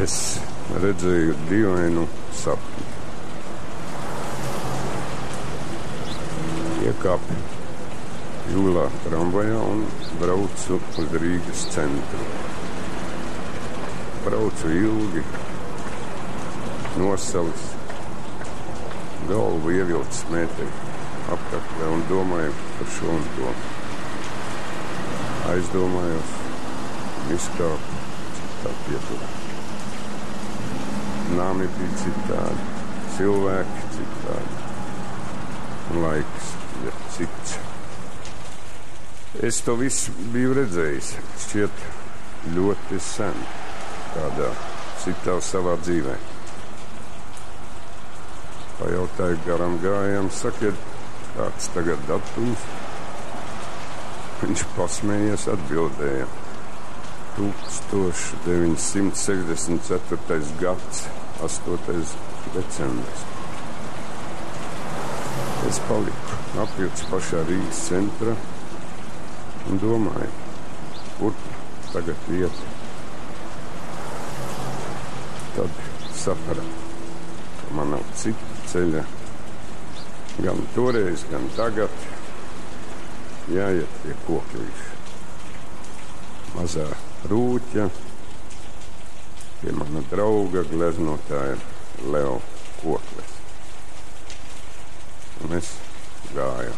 Es redzēju dīvainu sapni. Iekāpu jūlā tramvajā un braucu uz Rīgas centru. Braucu ilgi, nosalis, galvu ievilcis mētei apkaklē un domāju par šo un to. Aizdomājos, izkāpu citā pieturā. Nami bija citādi, cilvēki citādi, un laiks ir cits. Es to visu biju redzējis, šķiet ļoti sen, kādā citā savā dzīvē. Pajautāju garam gājām, sakiet, kāds tagad datums? Viņš pasmējies, atbildēja. 1964. gads, 8. decembris. Es paliku apjūts pašā Rīgas centra un domāju, kur tagad iet. Tad sapratu, ka man nav cita ceļa, gan toreiz, gan tagad jāiet pie koklīša. Mazā rūķa pie mana drauga gleznotāja Leo Kokles. Un es gāju.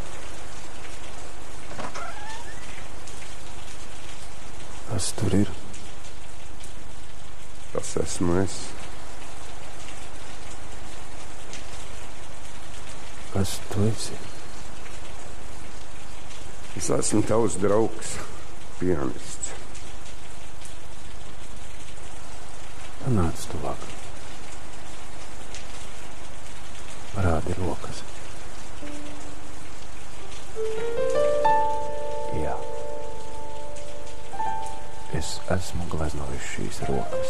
Kas tur ir? Tas esmu es. Kas tu esi? Es esmu tavs draugs, pianists. Nāc tuvāk. Parādi rokas. Jā. Es esmu gleznojis šīs rokas.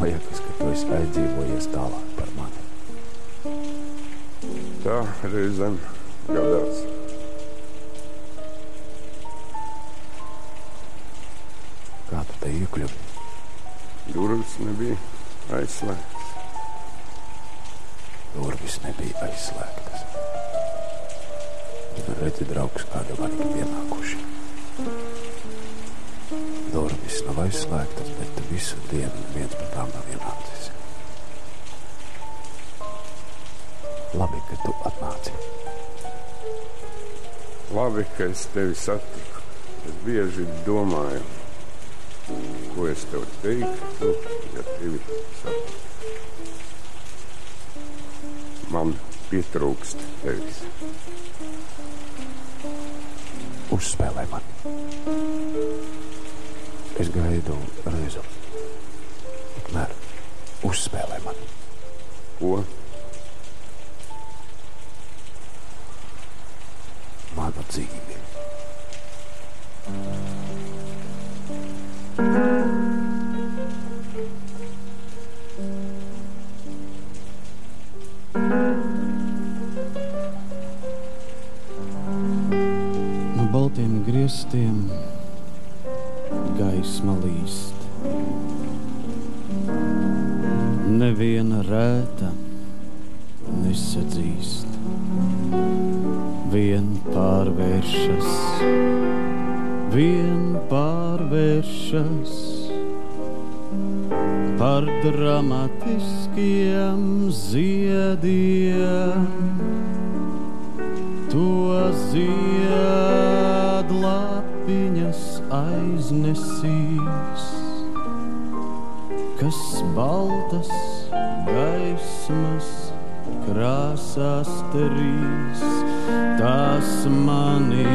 Liekas, ka tu esi aizdzīvojies tālāk par mani. Tā reizēm gadās. Kā tu te iekļuvi? Durvis nebija aizslēgtas. Durvis nebija aizslēgtas. Redzi, draugs, kādi varīgi pienākuši. Durvis nav aizslēgtas, bet visu dienu viens par tām nav ienācis. Labi, ka tu atnāci. Labi, ka es tevi satiku. Es bieži domāju, ko es tev teiktu, ja tevi satiku. Man pietrūkst tevis. Uzspēlē man. Es gaidu reizu. Tikmēr uzspēlē man. Ko? Manu dzīvi. No baltiem griestiem gaisma līst. Neviena rēta nesadzīst. Vien pārvēršas par dramatiskiem ziediem. To ziedlapiņas aiznesīs, kas baltas gaismas krāsās terīs. Tās mani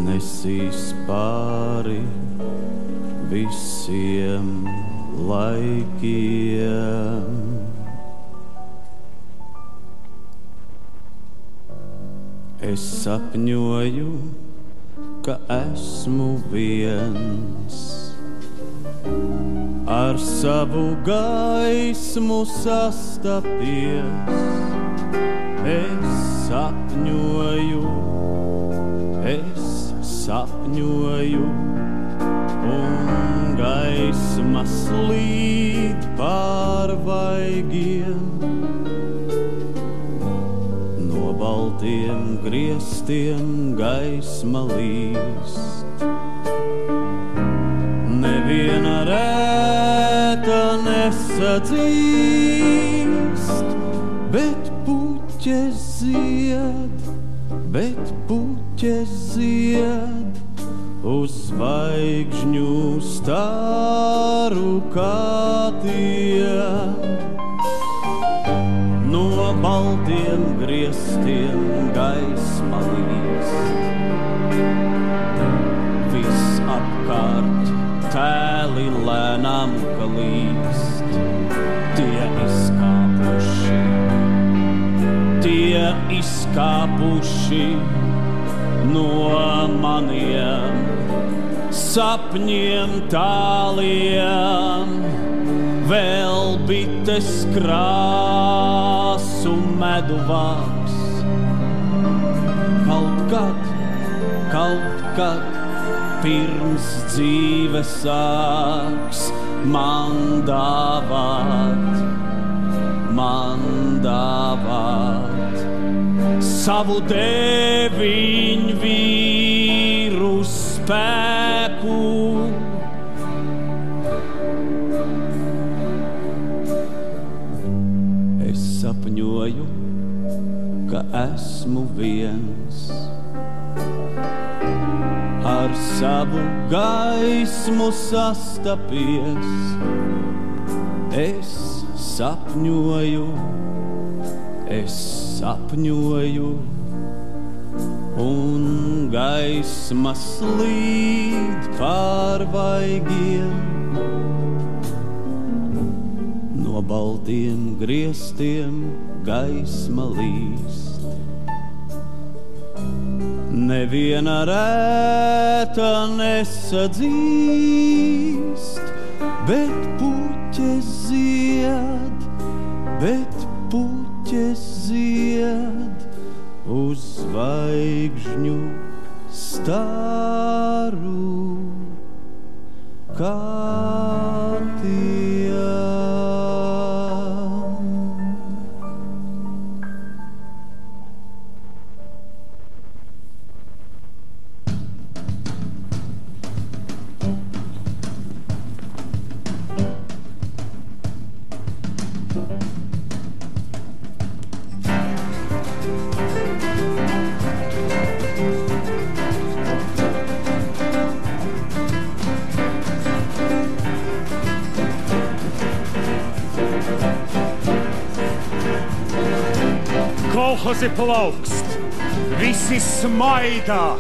nesīs pāri visiem laikiem. Es sapņoju, ka esmu viens, ar savu gaismu sastapies. Es sapņoju, Es sapņoju, un gaisma slīd pār vaigiem. No baltiem griestiem gaisma līst. Neviena rēta nesadzīst, bet puķes zied uz zvaigžņu staru kātiem. No baltiem griestiem gaisma līst. Viss apkārt tēli lēnām kalīst. Tie izkāpuši no maniem sapņiem tāliem. Vēl bites krāsu medu vāks. Kaut kad pirms dzīve sāks man dāvāt savu deviņvīru spēku. Es sapņoju, ka esmu viens ar savu gaismu sastapies. Es sapņoju, un gaisma slīd pār vaigiem. No baltiem griestiem gaisma līst. Neviena rēta nesadzīst, bet puķes zied uz zvaigžņu staru kātiem. Kolhozi plaukst, visi smaidā,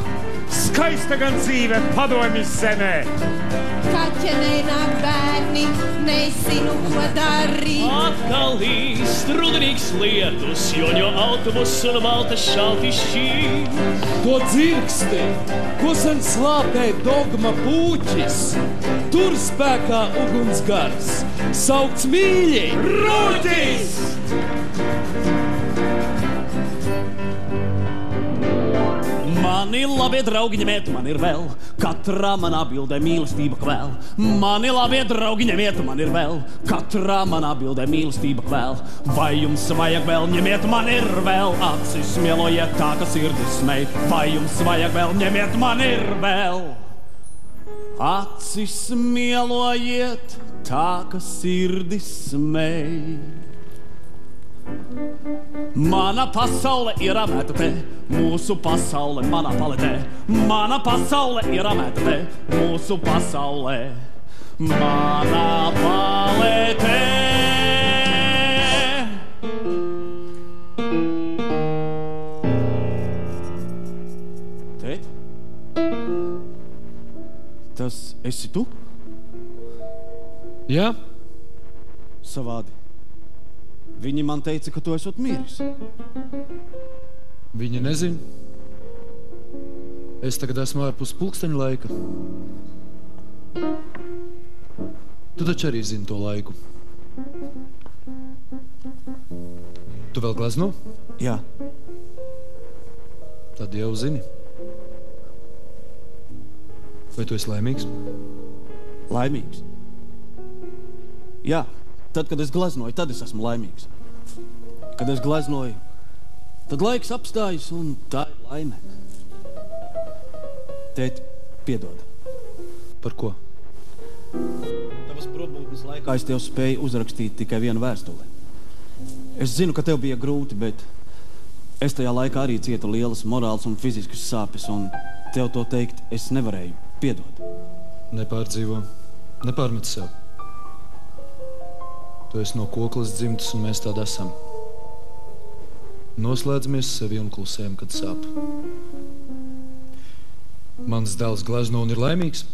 skaista gan dzīve padomju zemē. Kaķenei nāk bērni, nezinu, ko darīt. Atkal īst rudenīgs lietus, joņo autobus un balta šalti šķīt. To dzirksti, ko sen slāpē dogma pūķis, tur spēkā uguns gars, saukts mīļi Rūtis! Mani labie draugi ņemiet, man ir vēl, katrā manā bildē mīlestība kvēl. Mani labie draugi ņemiet, man ir vēl, katrā manā bildē mīlestība kvēl. Vai jums vajag vēl, ņemiet, man ir vēl, acis mielojiet tā, ka sirdis smej. Vai jums vajag vēl, ņemiet, man ir vēl, acis mielojiet tā, ka sirdis smej. Mana pasaule ir amēta te, mūsu pasaule manā paletē. Mana pasaule ir amēta te, mūsu pasaulē manā paletē. Tēt, tas esi tu? Jā? Savādi. Viņi man teica, ka tu esot miris. Viņa nezin. Es tagad esmu ārpus pulksteņa laika. Tu taču arī zini to laiku. Tu vēl glezno? Jā. Tad jau zini. Vai tu esi laimīgs? Laimīgs? Jā, tad, kad es gleznoju, tad es esmu laimīgs. Kad es gleznoju, tad laiks apstājas un tā ir laime. Tēt, piedod. Par ko? Tavas probūtnes laikā es tev spēju uzrakstīt tikai vienu vēstuli. Es zinu, ka tev bija grūti, bet es tajā laikā arī cietu lielas morāls un fiziskas sāpes, un tev to teikt es nevarēju. Piedod. Nepārdzīvo. Nepārmet sev. Tu esi no koklas dzimtas, un mēs tādi esam. Noslēdzamies sevi un klusējam, kad sāp. Mans dēls glezno un ir laimīgs.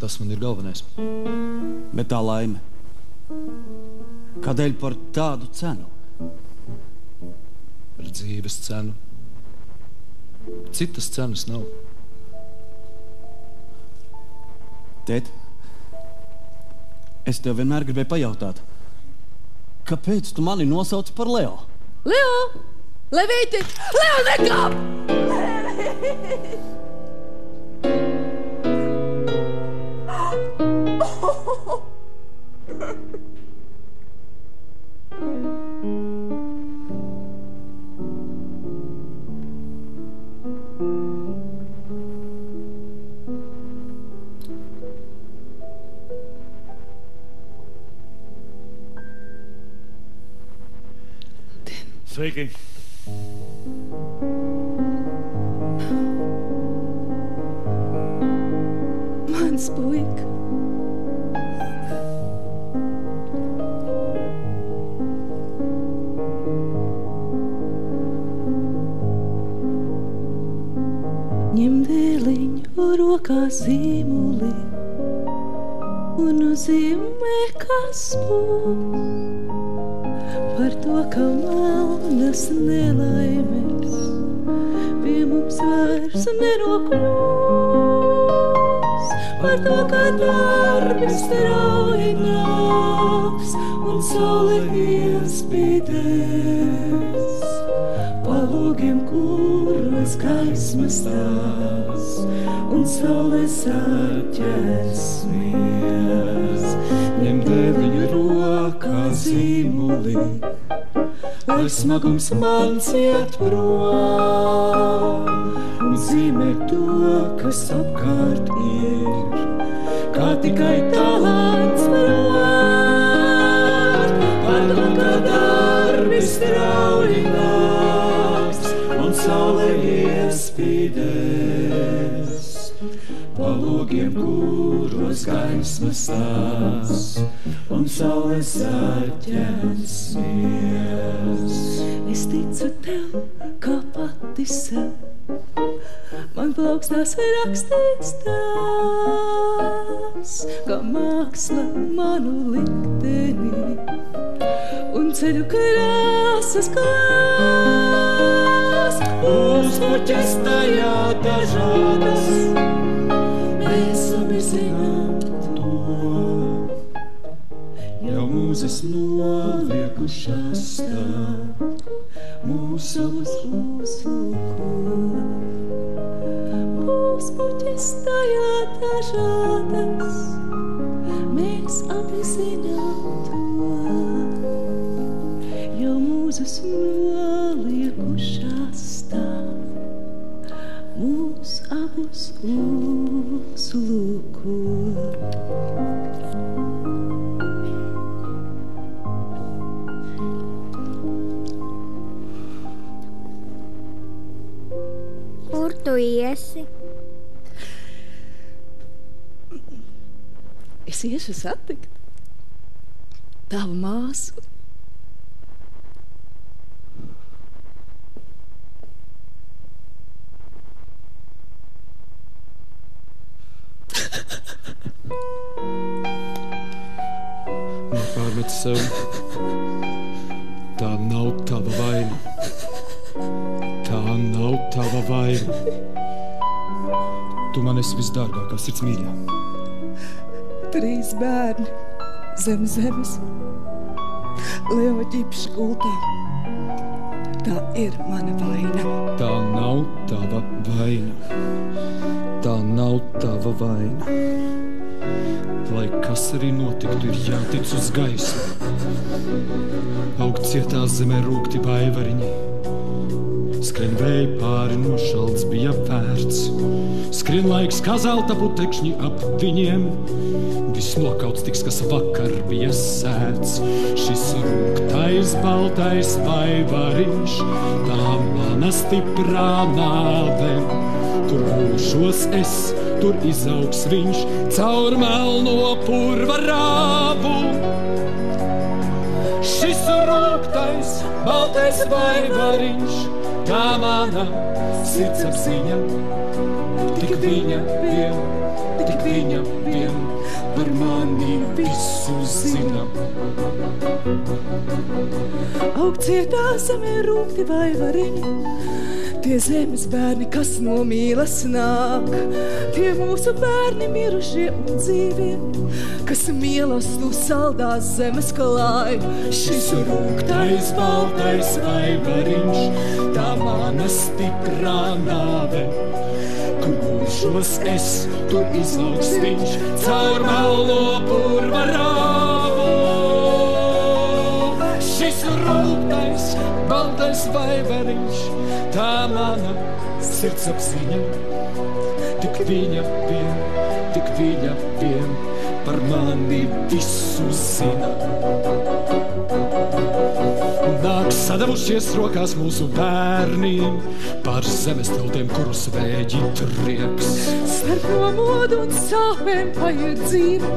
Tas man ir galvenais. Bet tā laime. Kādēļ par tādu cenu? Par dzīves cenu. Citas cenas nav. Tēt, es tev vienmēr gribēju pajautāt, kāpēc tu mani nosauc par Leo? Leo! Levīti! Leo, nekāp! Sveiki! Mans puika. Ņem dēliņu rokā zīmuli un uzzīmē, kas būs. Par to, ka malnas nelaimes pie mums vairs nenokļūs. Par to, ka darbi strauji nāks un saule iespīdēs. Pa logiem, kuros gaismas tās un saule saķēsmies. Ņem dēliņu rokā zīmuli, lai smagums mans iet prom, un zīmē to, kas apkārt ir, kā tikai talants var. Par to, ka darbi strauji nāks un saule iespīdēs. Pa logiem, kuros gaismas tās un saule saķēsmies. Es ticu tev, kā pati sev, man plaukstās rakstīts tās, kā māksla manu likteni un ceļu krāsas klās. Uzpuķes tajā dažādas, mēs abi zinām to, jau mūzes noliekušās stāv, mūsu uzlūko. Uzpuķes tajā dažādas, mēs abi zinām to, jau mūzes noliekušās stāv, mūs abus uzlūko. Kur tu iesi? Es iešu satikt tavu māsu. Nepārmet sev. Tā nav tava vaina. Tā nav tava vaina. Tu man esi visdārgākā sirds mīļā. 3 bērni zem zemes, Leo ģipša gultā. Tā ir mana vaina. Tā nav tava vaina. Tā nav tava vaina. Lai kas arī notiktu, ir jātic uz gaismu. Aug cietā zemē rūgti vaivariņi. Skrien vēji pāri nošalts bija vērts. Skrien laiks kā zelta putekšņi ap viņiem. Viss nokauts tiks, kas vakar bija sēts. Šis rūgtais, baltais vaivariņš, tā mana stiprā nāve. Kur būšos es, tur izaugs viņš, caur melno purva rāvu. Šis rūgtais, baltais vaivariņš, tā mana sirdsapziņa. Tik viņa vien par mani visu zina. Aug cietā zemē rūgti vaivariņi, tie zemes bērni, kas no mīlas nāk, tie mūsu bērni mirušie un dzīvie, kas mīlestību saldās zemes klāj. Šis rūgtais, baltais vaivariņš, tā mana stiprā nāve. Kur būšos es, tur izaugs viņš, caur melno purva rāvu. Šis rūgtais, baltais vaivariņš, tā mana sirdsapziņa. Tik viņa vien par mani visu zina. Nāk sadavušies rokās mūsu bērni pār zemes tiltiem, kurus vēģi trieks. Starp nomodu un sāpēm paiet dzīve,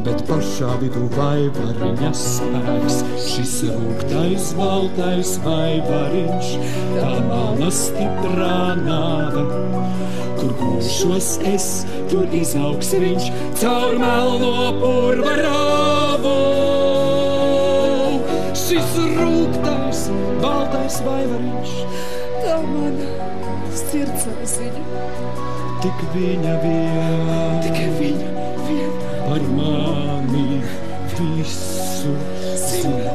bet pašā vidū vaivariņa spēks. Šis rūgtais, baltais vaivariņš, tā mana stiprā nāve. Kur būšos es, tur izaugs viņš, caur melno purva rāvu. Šis rūgtais, baltais vaivariņš, tā mana sirdsapziņa. tik viņa vien par mani visu zina.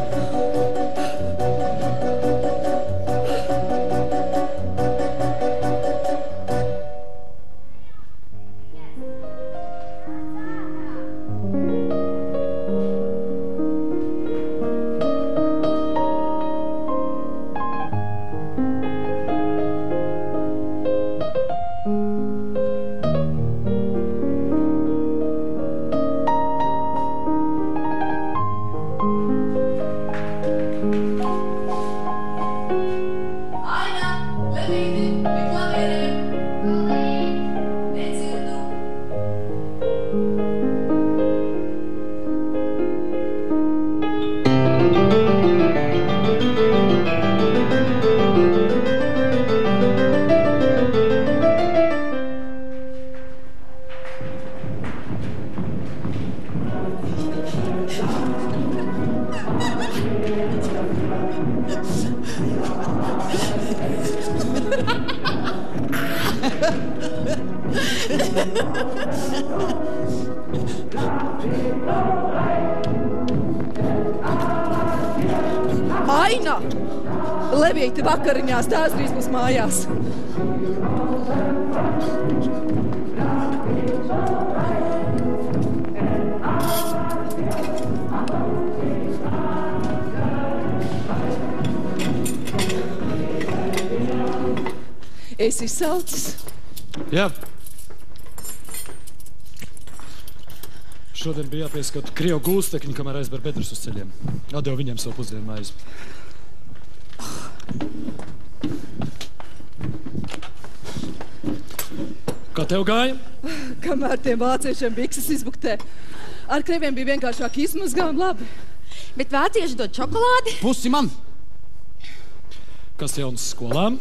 Aina! Levīte vakariņās, tās drīz būs mājās. Esi saucis? Jā. Šodien bija jāpieskata Krievu gūstekņi, kamēr aizber bedrus uz ceļiem. Atdevu viņiem savu pusdienu maizi. Kā tev gāja? Kamēr tiem vāciešiem bikses izbuktē. Ar krieviem bija vienkāršāk izmazgā un labi. Bet vācieši dod čokolādi? Pusi man! Kas jauns skolām?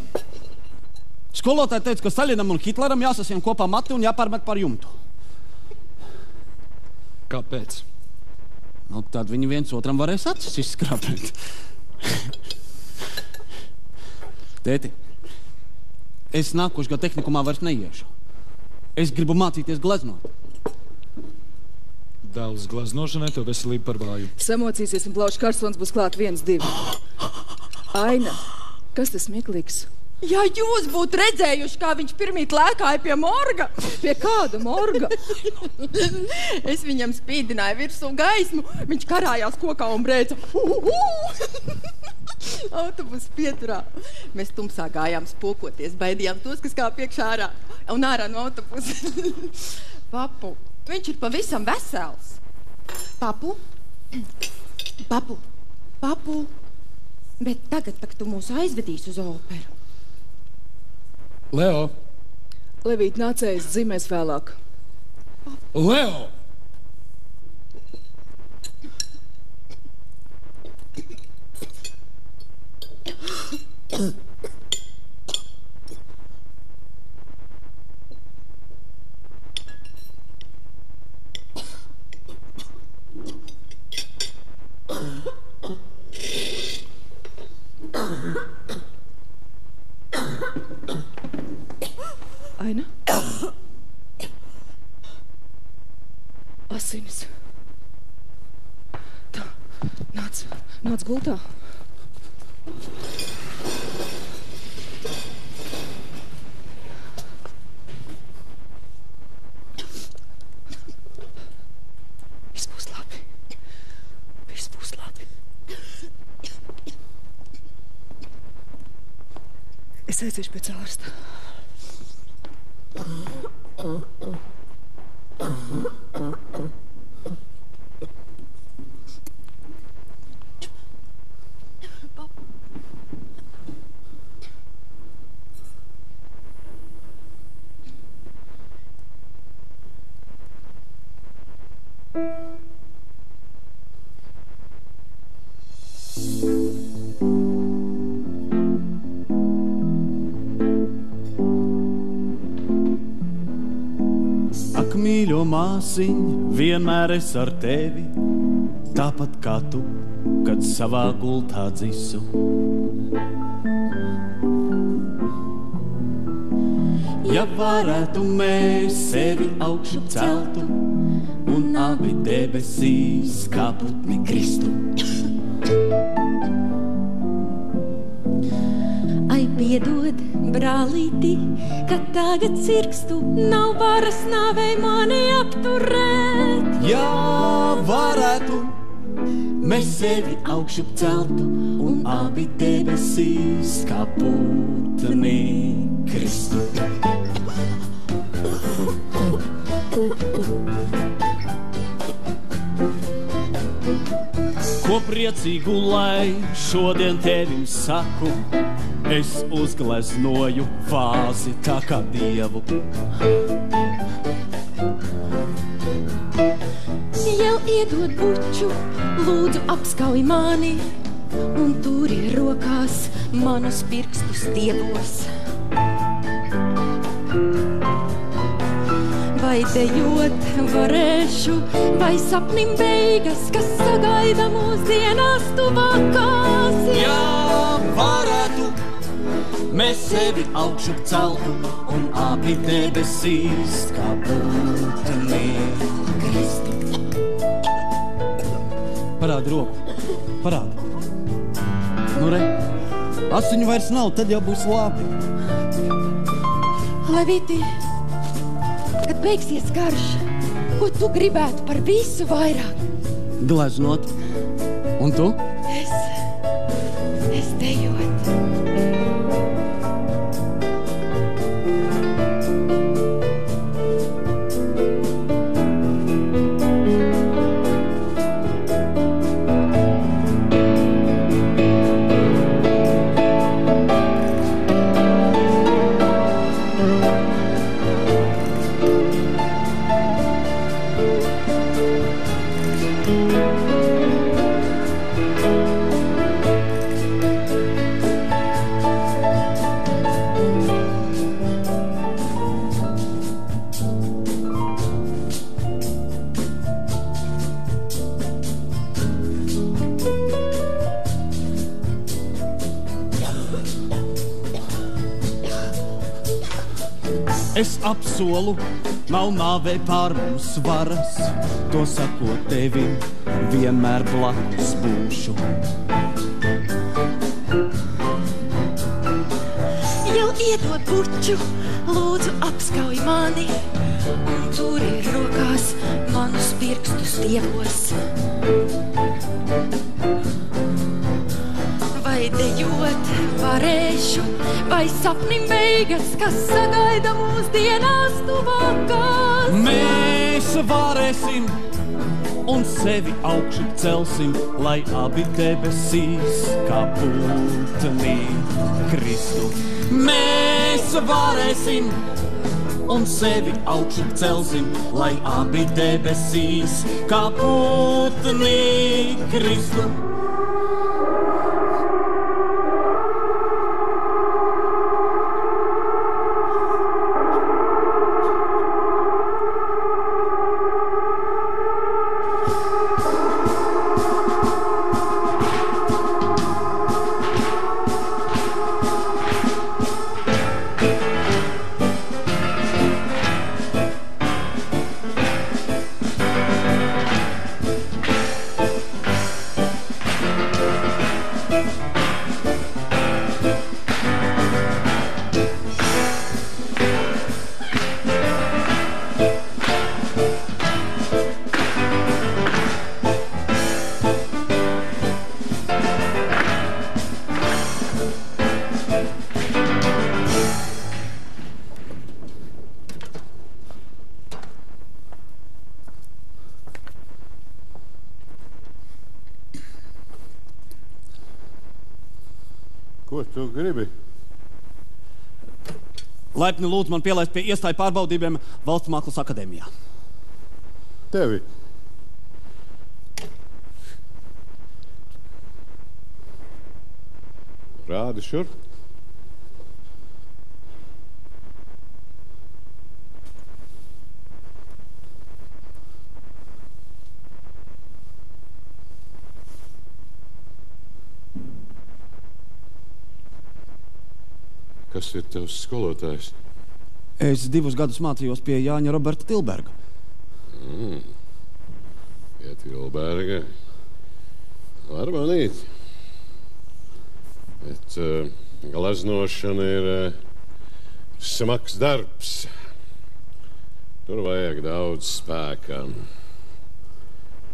Skolotāji teica, ka Staļinam un Hitleram jāsasien kopā mati un jāpārmet par jumtu. Kāpēc? Nu, tad viņi viens otram varēs acis izskrāpēt. Tēti, es nākošu gadu tehnikumā vairs neiešu. Es gribu mācīties gleznot. Dēls gleznošanai, tev veselība par vāju. Samocīsies un plaušu karstons būs klāt 1, 2. Aina, kas tas meklīgs? Ja jūs būtu redzējuši, kā viņš pirmīt lēkāja pie morga. Pie kāda morga? Es viņam spīdināju virsū gaismu. Viņš karājās kokā un brēca. Autobus pieturā. Mēs tumsā gājām spokoties, baidījām tos, kas kā piekšā ārā un ārā no autobusa. Papu, viņš ir pavisam vesels. Papu. Bet tagad tu mūs aizvedīs uz operu. Leo! Levīt nācējs dzimēs vēlāk. Leo! Aina? Asinis. Tā, nāc gultā. Viss būs labi. Es aiziešu pēc ārsta. Mīļo māsiņ, vienmēr es ar tevi, tāpat kā tu, kad savā gultā dzisu. Ja varētu mēs sevi augšu celtu un abi debesīs kā putni kristu. Ai, piedod, brālīti, ka tagad cirkstu, nav varas nāvei mani apturēt. Ja varētu, mēs sevi augšu celtu un abi debesīs kā putni kristu. Ko priecīgu, lai šodien tevim saku, es uzgleznoju vāzi tā kā dievu. Jau iedod buču, lūdzu apskauj mani un turi rokās manus pirkstus stiebos. Vai dejot varēšu, vai sapnim beigas, kas sagaida mūs dienās tuvākās. Ja varētu, mēs sevi augšu celtu un abi debesīs kā putni kristu. Parādi roku, parādi. Nu re, asiņu vairs nav, tad jau būs labi. Levīti, kad beigsies karš, ko tu gribētu par visu vairāk? Gleznot. Un tu? Es dejot. Es apsolu, nav nāvei pār mums varas, to sakot tevim, vienmēr blakus būšu. iedod buču, lūdzu apskauj mani, un turi rokās manus pirkstus stiepos. Vai dejot varēšu, vai sapnim beigas, kas sagaida mūs dienās tuvākās? Mēs varēsim un sevi augšu celsim, lai abi debesīs kā putni kristu. Mēs varēsim un sevi augšu celsim, lai abi debesīs kā putni kristu. Ko tu gribi? Laipni lūdzu man pielaist pie iestāju pārbaudībiem Valsts mākslas akadēmijā. Tevi? Rādi šurp. Kas ir tavs skolotājs? Es 2 gadus mācījos pie Jāņa Roberta Tilberga. Pie Tilberga. Var manīt. Bet gleznošana ir smags darbs. Tur vajag daudz spēka.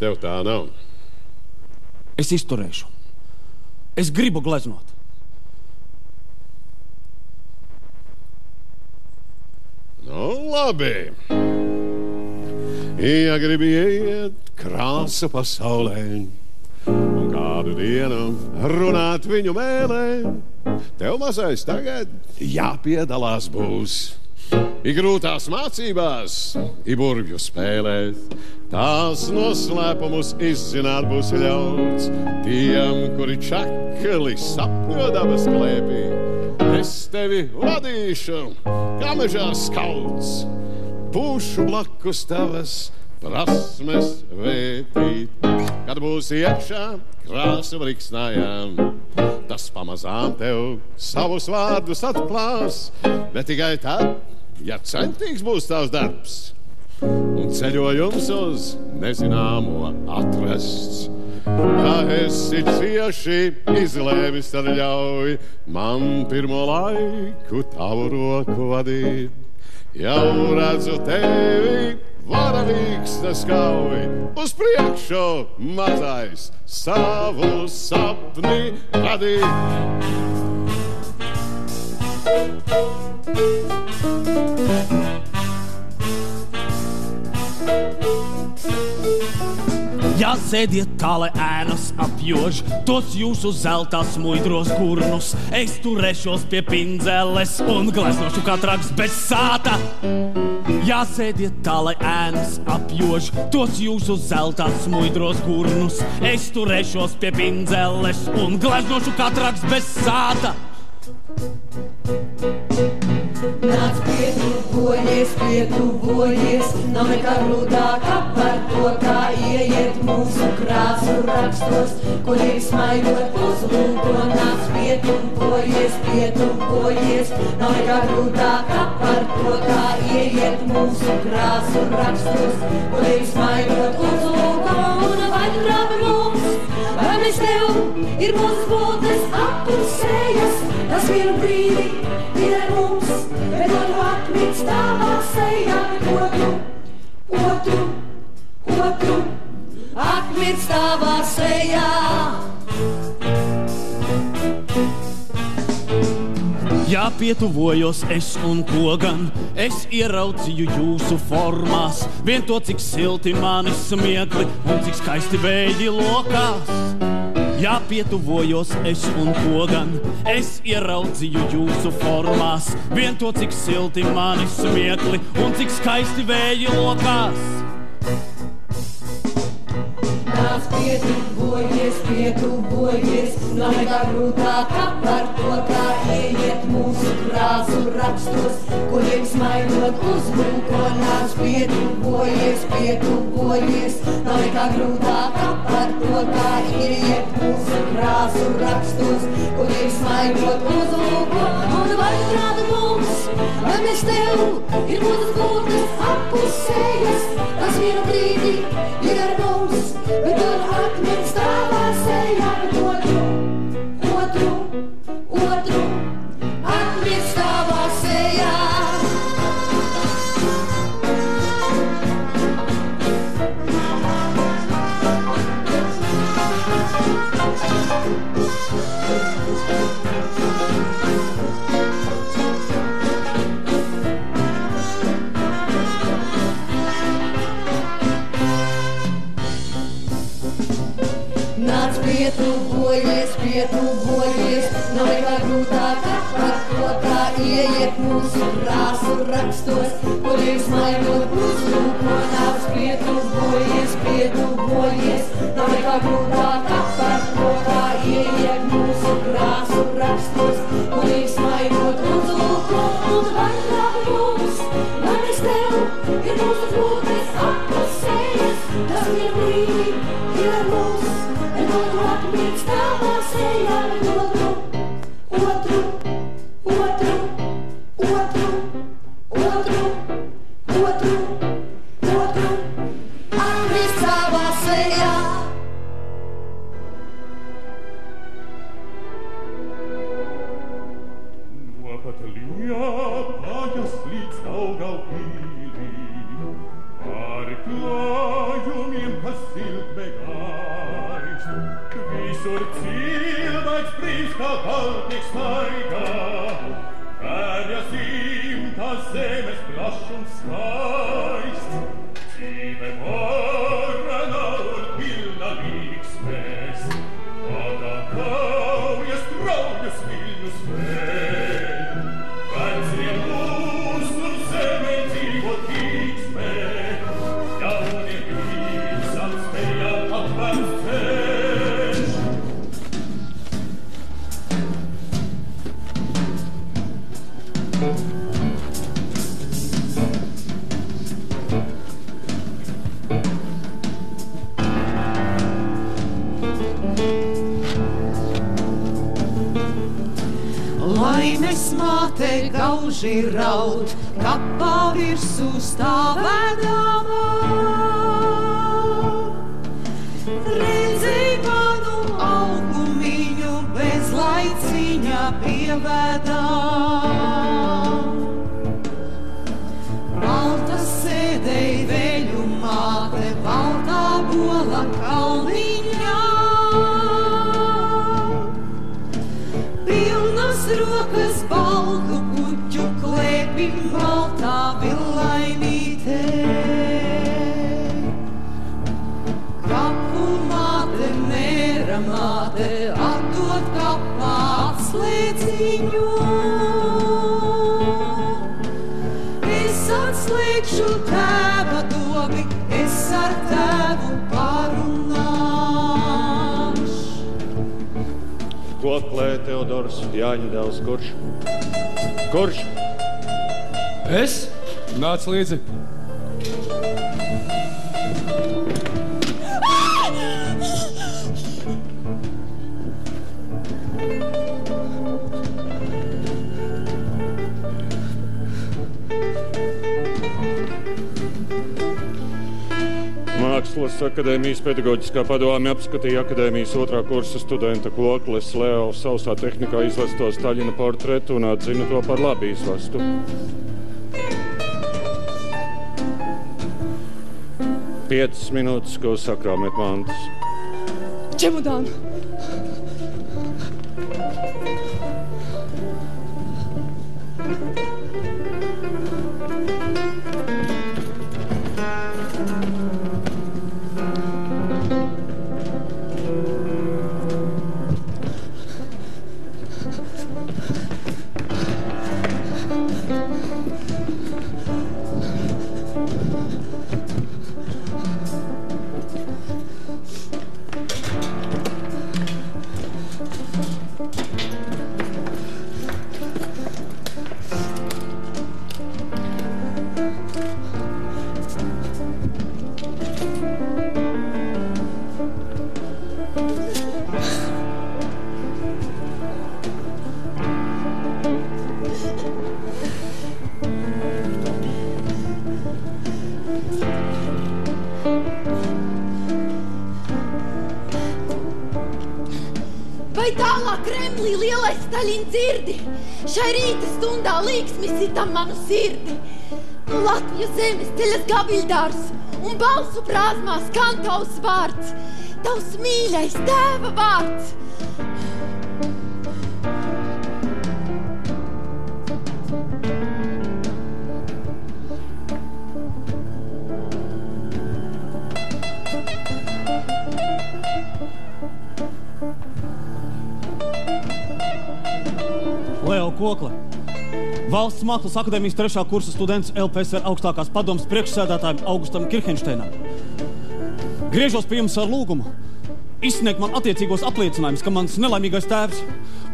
Tev tā nav. Es izturēšu. Es gribu gleznot. Nu, labi. Ja gribi iet krāsa pasaulē un kādu dienu runāt viņu mēlē, tev mazais tagad jāpiedalās būs. I grūtās mācībās, I burvju spēlēt, tās noslēpumus izzināt būs ļauts tiem, kuri čakli sapņo dabas klēpī. Es tevi vadīšu, kā mežā skauts, būšu blakus tavas prasmes vētīt. Kad būsi iekšā krāsu vriksnājām, tas pamazām tev savus vārdus atklās, bet tikai tad, ja centīgs būs tavs darbs un ceļojums uz nezināmo atrasts. Kā esi cieši izlēmis, tad ļauj man pirmo laiku tavu roku vadīt. Jau redzu tevi, varavīgs neskauj, uz priekšu mazais savu sapni radīt. Ja sēdiet tā, lai ēnas apjož tos jūsu zeltās muidros gurnus, es turēšos pie pindzeles un gleznošu kā traks bez sāta. Ja sēdiet tā, lai ēnas apjož tos jūsu zeltās muidros gurnus, es turēšos pie pindzeles un gleznošu kā traks bez sāta. Nāc pietuvojies, nav nekā grūtākā par to, kā ieiet mūsu krāsu rakstos, kur ir smaidot uzlūko. Nāc pietuvojies, nav nekā grūtākā par to, kā ieiet mūsu krāsu rakstos, kur ir smaidot uzlūko. Un vai tu grābi mums, vai Manis tev ir mūsu būtnes apusējas, tas vienu brīdi ir ar mums, bet otru atmiņas tavā sejā, otru atmiņas tavā sejā. Jā, pietuvojos es un ko gan, es ieraudzīju jūsu formās, vien to, cik silti mani smiekli un cik skaisti vēji lokās. Jā, pietuvojos es un ko gan, es ieraudzīju jūsu formās, vien to, cik silti mani smiekli un cik skaisti vēji lokās. Nāc pietuvojies, nav nekā grūtākā par to, kā ieiet mūsu krāsu rakstos, kuriem smaidot uzlūko. Nāc pietuvojies, nav nekā grūtākā par to, kā ieiet mūsu krāsu rakstos, kuriem smaidot uzlūko. Un vai rāda mums, vai mēs tev ir mūsu būtnes apusējas, tas vienu brīdi ir ar mums, bet otru atmiņas tavā sejā, bet otru atmiņas tavā sejā. Nāc pietuvojies, nav nekā grūtākā par to, kā ieiet mūsu krāsu rakstos, kuriem smaidot uzlūko. Nāc pietuvojies, nav nekā grūtākā par to, kā ieiet mūsu krāsu rakstos, kuriem smaidot uzlūko. Un vai rāda mums, vai mēs tev ir mūsu būtnes apusējas, tas vienu brīdi ir ar mums, bet otru atmiņas tavā sejā, bet otru atmiņas tavā sejā. No Patalīņā kājas līdz Daugavpīlī, pāri klājumiem, kas siltme gaist, visur cilvēks brīvs kā kaltnieks staigā, pērjas imtas zemes plašs un skaists, dzīve varena un pilna līksmes, kādā kaujas traujus viļņus vēl, vecie mūsu zeme dzīvo tīksme, jaunie visam spējā apvērst ceļš. Laimes māte gauži raud, kapā virsū stāvēdama. Redzēj manu augumiņu bez laiciņa pievēdā. Balta sēdēj veļu māte, baltā bola kalniņā. Pilnas rokas baltu kuķu klēpim baltā villainītē. Kapu māte, mēra māte, atdod kapā atslēdziņu. Es atslēgšu tēva dobi, es ar tēvu parunāšu. Koklē Teodors Jāņa dēls, kurš? Es? Nāc līdzi. Mākslas Valsts akadēmijas pedagoģiskā padome apskatīja akadēmijas 2. kursa studenta Kokles Leo sausā tehnikā izvesto Staļina portretu un atzina to par labi izvestu. Piecas minūtes, ko sakrāmēt mantas. Čemodānu! Šai rīta stundā līksmi sitam manu sirdi. Nu Latviju zemes ceļas gaviļdārs un balsu brāzmā skan tavs vārds, tavs mīļais tēva vārds. Leo Kokle, Valsts mākslas akadēmijas 3. kursa students LPSR augstākās padomes priekšsēdētājiem Augustam Kirhenšteinam. Griežos pie jums ar lūgumu izsniegt man attiecīgos apliecinājumus, ka mans nelaimīgais tēvs,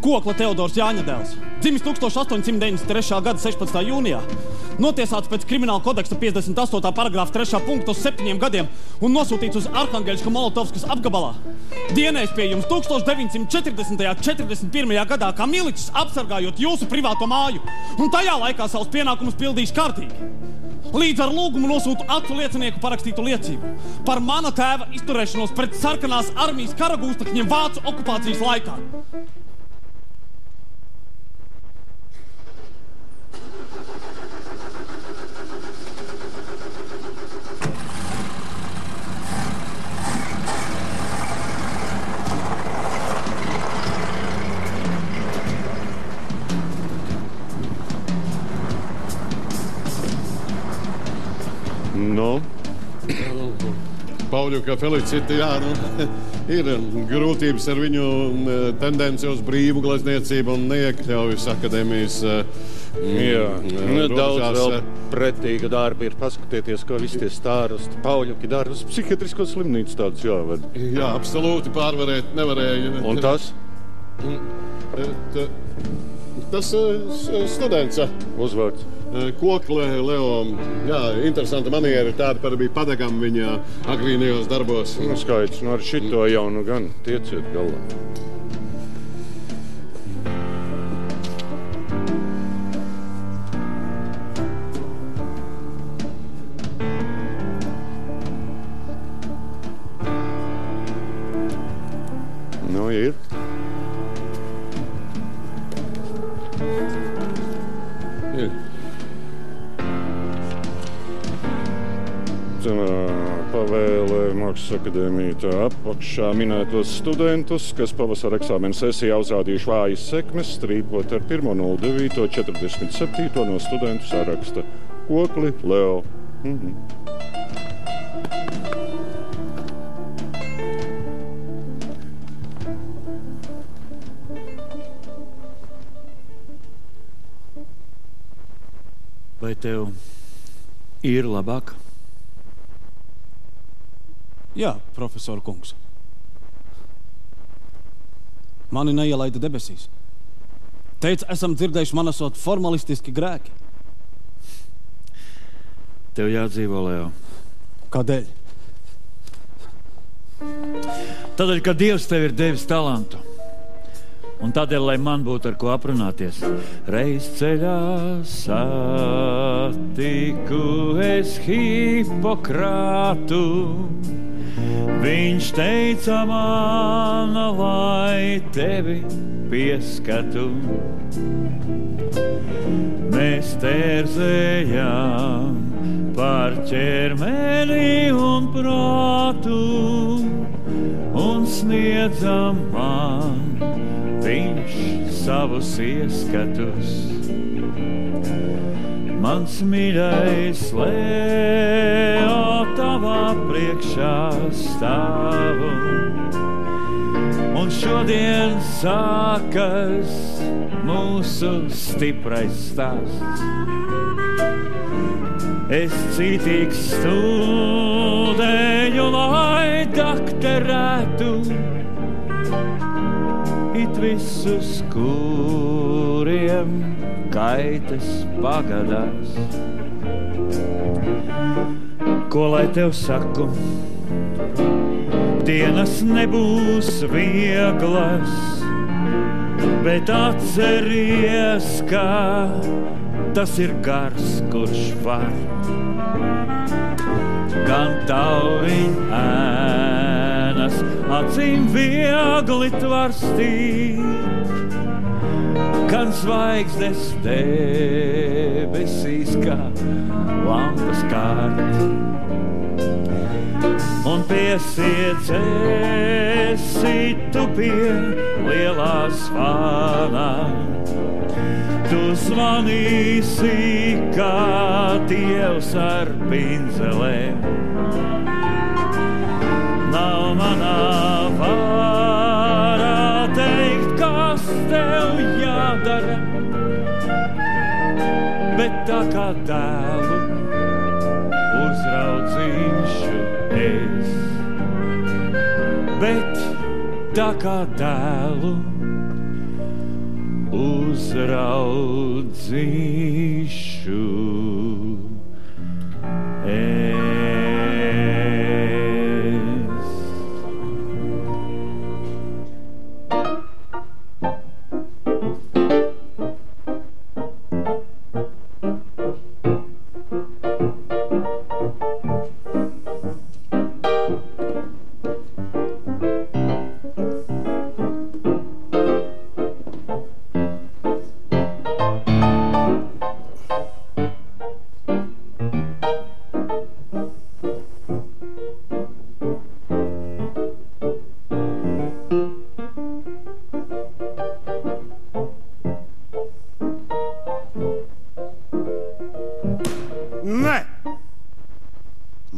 Kokle Teodors Jāņa dēls, dzimis 1893. gada 16. jūnijā, notiesāts pēc krimināla kodeksa 58. paragrāfa 3. punkta uz 7 gadiem un nosūtīts uz Arhangeļska Molotovskas apgabalā. Dienējis pie jums 1940. 41. gadā kā milicis apsargājot jūsu privāto māju un tajā laikā savus pienākumus pildījis kārtīgi. Līdz ar lūgumu nosūtu acu liecinieku parakstītu liecību par mana tēva izturēšanos pret sarkanās armijas karagūstekņiem Vācu okupācijas laikā. Nu? Pauļuka Felicitānu ir grūtības ar viņu tendenci uz brīvu glezniecību un neiekļaujas akadēmijas daudz vēl pretīga darba ir paskatieties, ko visi tie stārosti Pauļuki dara uz psihiatrisko slimnīcu tādus jāved. Jā, absolūti pārvarēt nevarēja. Un tas? Tas students. Uzvārds? Kokle Leo. Jā, interesanta maniera, tāda par bija padagam viņa agrīnajos darbos. Nu, skaidrs, ar šito jau nu gan tieciet galā. Nu, ir. Pavēlē Mākslas akadēmija tā apakšā minētos studentus, kas pavasara eksāmena sesijā uzrādījuši vājas sekmes, strīpot ar 1.09.47 no studentu saraksta. Kokli Leo. Vai tev ir labāk? Jā, profesor kungs. Mani neielaida debesīs. Teica, esam dzirdējuši man esot formalistiski grēki. Tev jādzīvo, Leo. Kādēļ? Tādēļ, ka Dievs tev ir devis talantu. Un tādēļ, lai man būtu ar ko aprunāties, reiz ceļā satiku es Hipokratu. Viņš teica man, lai tevi pieskatu. Mēs tērzējām par ķermeni un prātu un sniedzam man viņš savus ieskatus. Mans mīļais Leo, tavā priekšā stāvu, un šodien sākas mūsu stiprais stāsts. Es cītīgs studēju, lai dakterētu it visus, kuriem kaitas pagadās. Ko lai tev saku, dienas nebūs vieglas, bet atceries, ka tas ir gars, kurš var gan tauriņ ēnas acīm viegli tvarstīt, gan zvaigznes debesīs, kā lampas kārt. Un piesiecēsi tu pie lielās vānām, tu zvanīsi kā Dievs ar pinzelēm. Nav manā vārā teikt, kas tev jādara, bet tā kā dēlu uzraudzīšu es, bet tā kā dēlu uzraudzīšu es.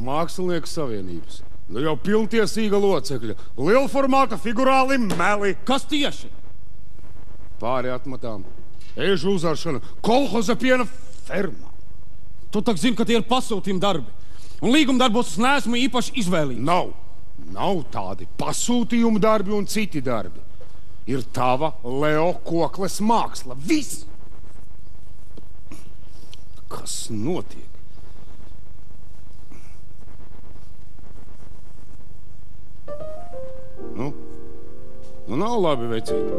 Mākslinieku savienības. Nu jau pilntiesīga locekļa. Lielformāta figurāli meli. Kas tieši? Pāri atmatām. Ežu uzaršana. Kolhoza piena fermā. Tu tak zini, ka tie ir pasūtījumi darbi. Un līguma darbos es neesmu īpaši izvēlīgs. Nav tādi pasūtījumu darbi un citi darbi. Ir tava Leo Kokles māksla. Viss! Kas notiek? Nu nav labi, vecīt.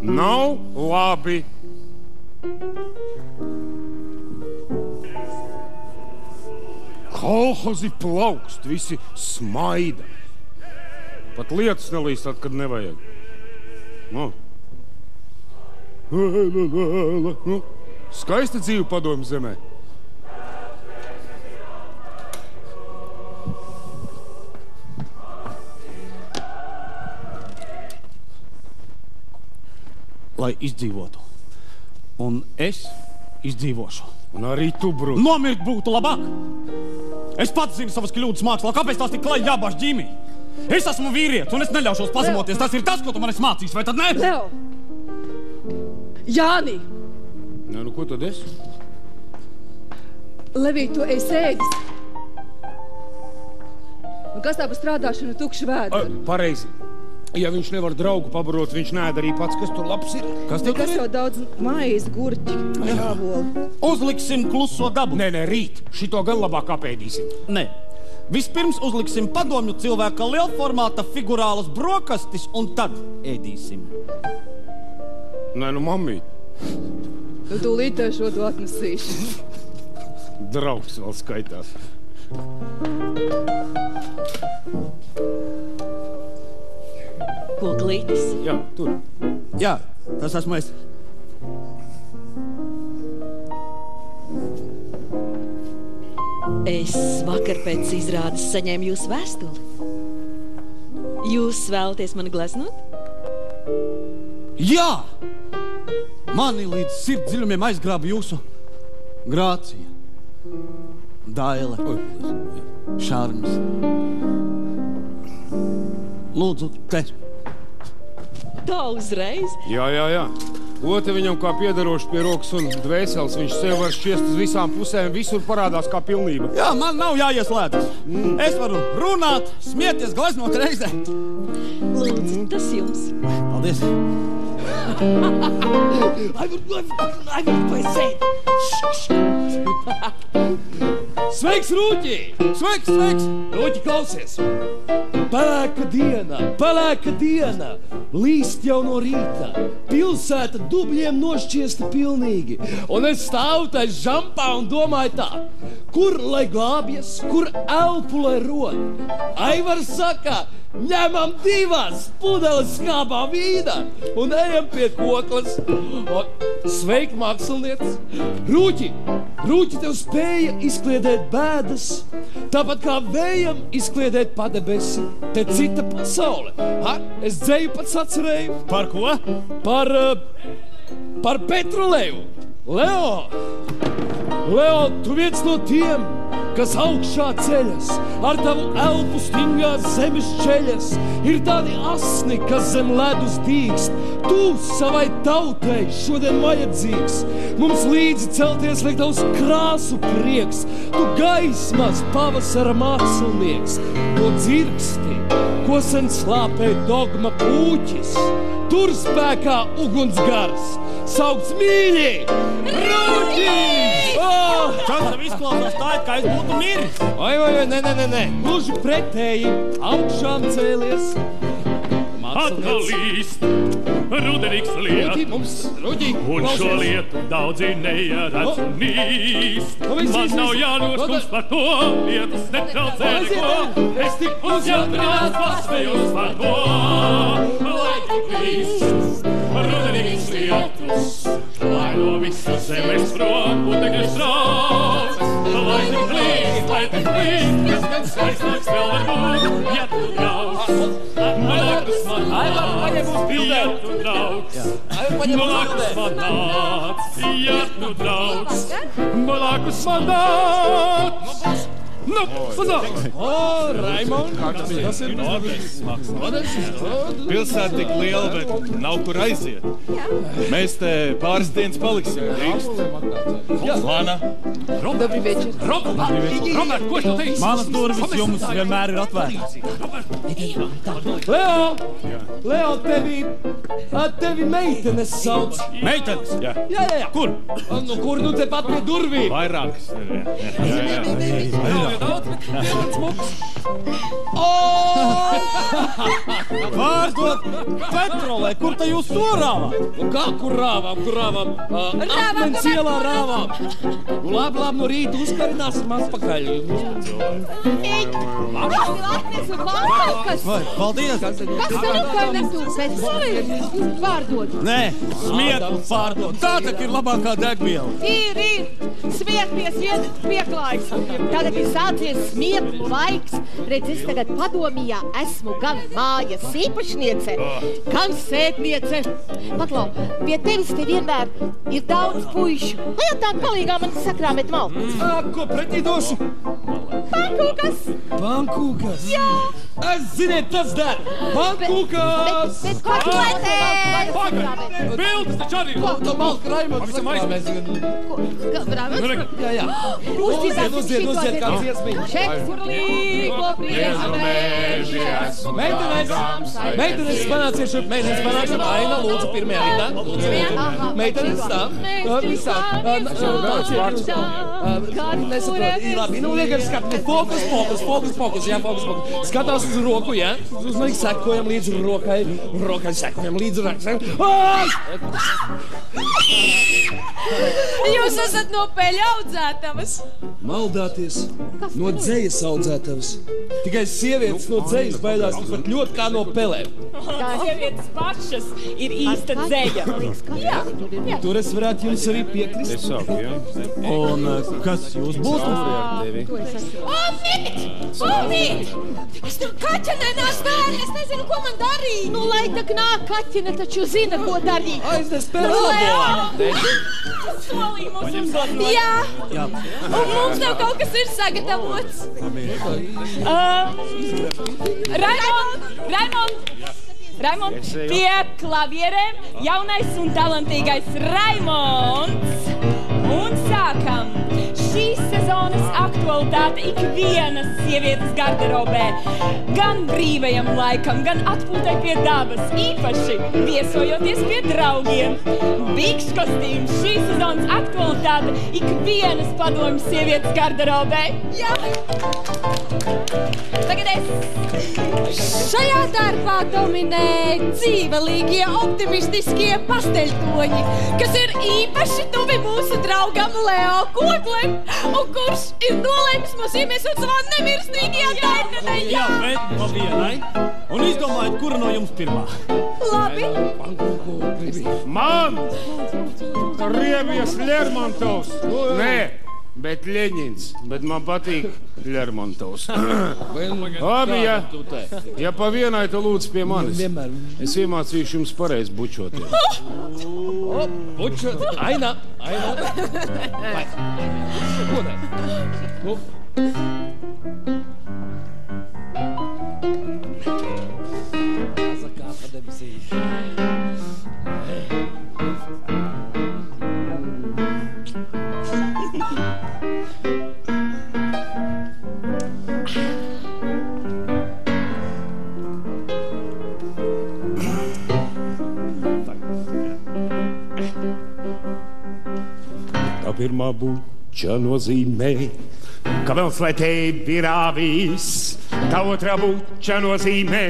Nav labi. Kolhozi plaukst, visi smaida. Pat lietas nelīst tad, kad nevajag. Skaista dzīve padomju zemē. Lai izdzīvotu. Un es izdzīvošu. Un arī tu, Brut. Nomirt būtu labāk. Es pats zinu savas kļūdas mākslā. Kāpēc tās tik klai jābāž ģimī? Es esmu vīrietis un es neļaušos pazemoties. Tas ir tas, ko tu man esi mācījis, vai tad ne? Leo! Jāni! Nu ko tad es? Levī, tu esi ēdis. Un kas tā par strādāšanu tukšu vēdru? Pareizi. Ja viņš nevar draugu pabarot, viņš neēd arī pats, kas tur labs ir. Kas tev Kas jau daudz maiz, gurķi, āboli. Uzliksim kluso dabu. Nē, rīt. Šito gan labāk apēdīsim. Nē. Vispirms uzliksim padomju cilvēka lielformāta figurālas brokastis un tad ēdīsim. Nē, nu, mammīt. Tu tūlīt šo tu atnesīši. Draugs vēl skaitās. Koklītis? Jā, tur. Jā, tas esmu es. Es vakar pēc izrādes saņēmu jūsu vēstuli. Jūs vēlaties mani gleznot? Jā! Mani līdz sirdziļumiem aizgrāba jūsu grācija, daile, šarms. Lūdzu, te. Tā uzreiz? Jā. Ota viņam kā piederoši pie rokas un dvēseles. Viņš sev var šķiest uz visām pusēm, visur parādās kā pilnība. Jā, man nav jāieslēdzas. Es varu runāt, smieties, gleznot reizē. Lūdzu, tas jums. Paldies. Sveiks, Rūķi! Sveiks! Rūķi, klausies! Pelēka diena! Līst jau no rīta. Pilsēta dubļiem nošķiesta pilnīgi. Un es stāvu tais žampā un domāju tā, kur lai glābjas, kur elpu lai rod. Aivars saka, ņemam 2 pudeles skābā vīna un ejam pie koklas. Sveiki, mākslinieci! Rūķi, tev spēja izkliedēt bēdas, tāpat kā vējam izkliedēt padebesi. Te cita pasaule. Es dzēju pats atcerēju. Par ko? Par Petroleju. Leo, tu viens no tiem, kas augšā ceļas, ar tavu elpu stingās zemes ceļas, ir tādi asni, kas zem ledus dīkst. Tu savai tautai šodien vajadzīgs. Mums līdzi celties liek tavs krāsu prieks. Tu gaismas pavasara mākslinieks. To dzirksti, ko sen slāpē dogma pūķis. Tur spēkā ugunsgars. Saukts mīļi! Rūķi! Tas tev izklausās tā, kā es būtu miris. Vai, nē. Gluži pretēji, augšām cēlies. Atkal līst, rudenīgs lietus, un šo lietu daudzi neieredz un nīst. Man nav jānoskums par to, lietus netraucē neko, es tik uzjautrināts pasmējos par to. Lai tik līst, rudenīgs lietus, lai no visas zemes prom putekļus trauc. Lai tik līst, kas gan skaistāks vēl var būt, ja tu draugs. Blakus man nāc, ja tu draugs. Blakus man nāc, ja tu draugs. Blakus man nāc. Nu, sanāk! Raimond, tas ir Pilsēta tik liela, bet nav kur aiziet. Mēs te pāris dienas paliksim. Lana. Dobri večer. Robert, ko tu teiksi? Manas durvis jums vienmēr ir atvērtas. Leo, tevi meitenes sauc. Meitenes? Jā. Kur? Kur nu te pat pie durvīm? Vairākas. Pārdot Petrolē, kur te jūs to rāvāt? Kā kur rāvām? Akmens ielā rāvām. Labi, no rīta uzkarināsim atpakaļ. Paldies! Kas tev atpakaļ nesūpēc? Pārdot? Nē, smietu pārdot. Tā tak ir labākā degviela. Ir. Smiet pieklājs. Tagad ir sācies smieklu laiks. Redz, es tagad padomījā esmu gan mājas īpašniece, gan sētniece. Paklau, pie tevis te vienmēr ir daudz puišu. Lai atnāk palīgā man sakrāmēt malku. Ko pretī došu? Pankūkas. Pankūkas? Jā. Ziniet, tas der! Pankūkas! Bet kotletē! Bildes taču arī! To malku Raimonds. Pavisam aizmirst. Jā. Uziet kāds iesmīņš. Čekurlīgo priekšmēžies. Meitenes panāciet šurp, Aina, lūdzu, pirmajā rindā. Meitenes, tā. Nesaprot, labi, vienkārši skatīt. Fokus, jā, fokus. Skatās uz roku, jā. Uzmanīgi sekojam līdz rokai. Sekojam līdz rokai. Jūs esat no peļa audzētavas. Maldāties. No dzejas audzētavas. Tikai sievietes no dzejas baidās pat ļoti kā no pelēm. Sievietes pašas ir īsta dzeja. Jā. Tur es varētu jums arī piekrist. Es saku, jā. Un kas jūs būtu? Omīt! Es tur kaķenē nāstāju, es nezinu, ko man darīt. Nu, lai tak nāk kaķene, taču zina, ko darīt. Aiznes pēdējā. Solīja mums uzdot. Jā. Un mums nav kaut kas ir sagatavots. Raimond, pie klavierēm jaunais un talantīgais Raimonds. Un sākam! Šīs sezonas aktualitāte ikvienas sievietes garderobē. Gan brīvajam laikam, gan atpūtai pie dabas. Īpaši viesojoties pie draugiem. Bikšu kostīms, šīs sezonas aktualitāte ikvienas padomjas sievietes garderobē. Jā! Tagad es. Šajā darbā dominē dzīvelīgie, optimistiskie pasteļtoņi, kas ir īpaši tuvi mūsu draugam Leo Koglem, un kurš ir nolēmis mūs iemiesot savā nemirstīgajā gaitenē. Jā, bet pa vienai. Un izdomājiet, kura no jums pirmā? Labi. Man! Riebjas Lermontovs. Nē, bet Ļeņins. Bet man patīk Lermontovs. Labi, ja pa vienai, tu lūdzu pie manis. Es iemācīšu jums pareizi bučoties. Bučot. Aina. Vai. Godai. Zakā pa debesī. Pirmā buča nozīmē, ka vēl slētēji ir āvis. Tā otrā buča nozīmē,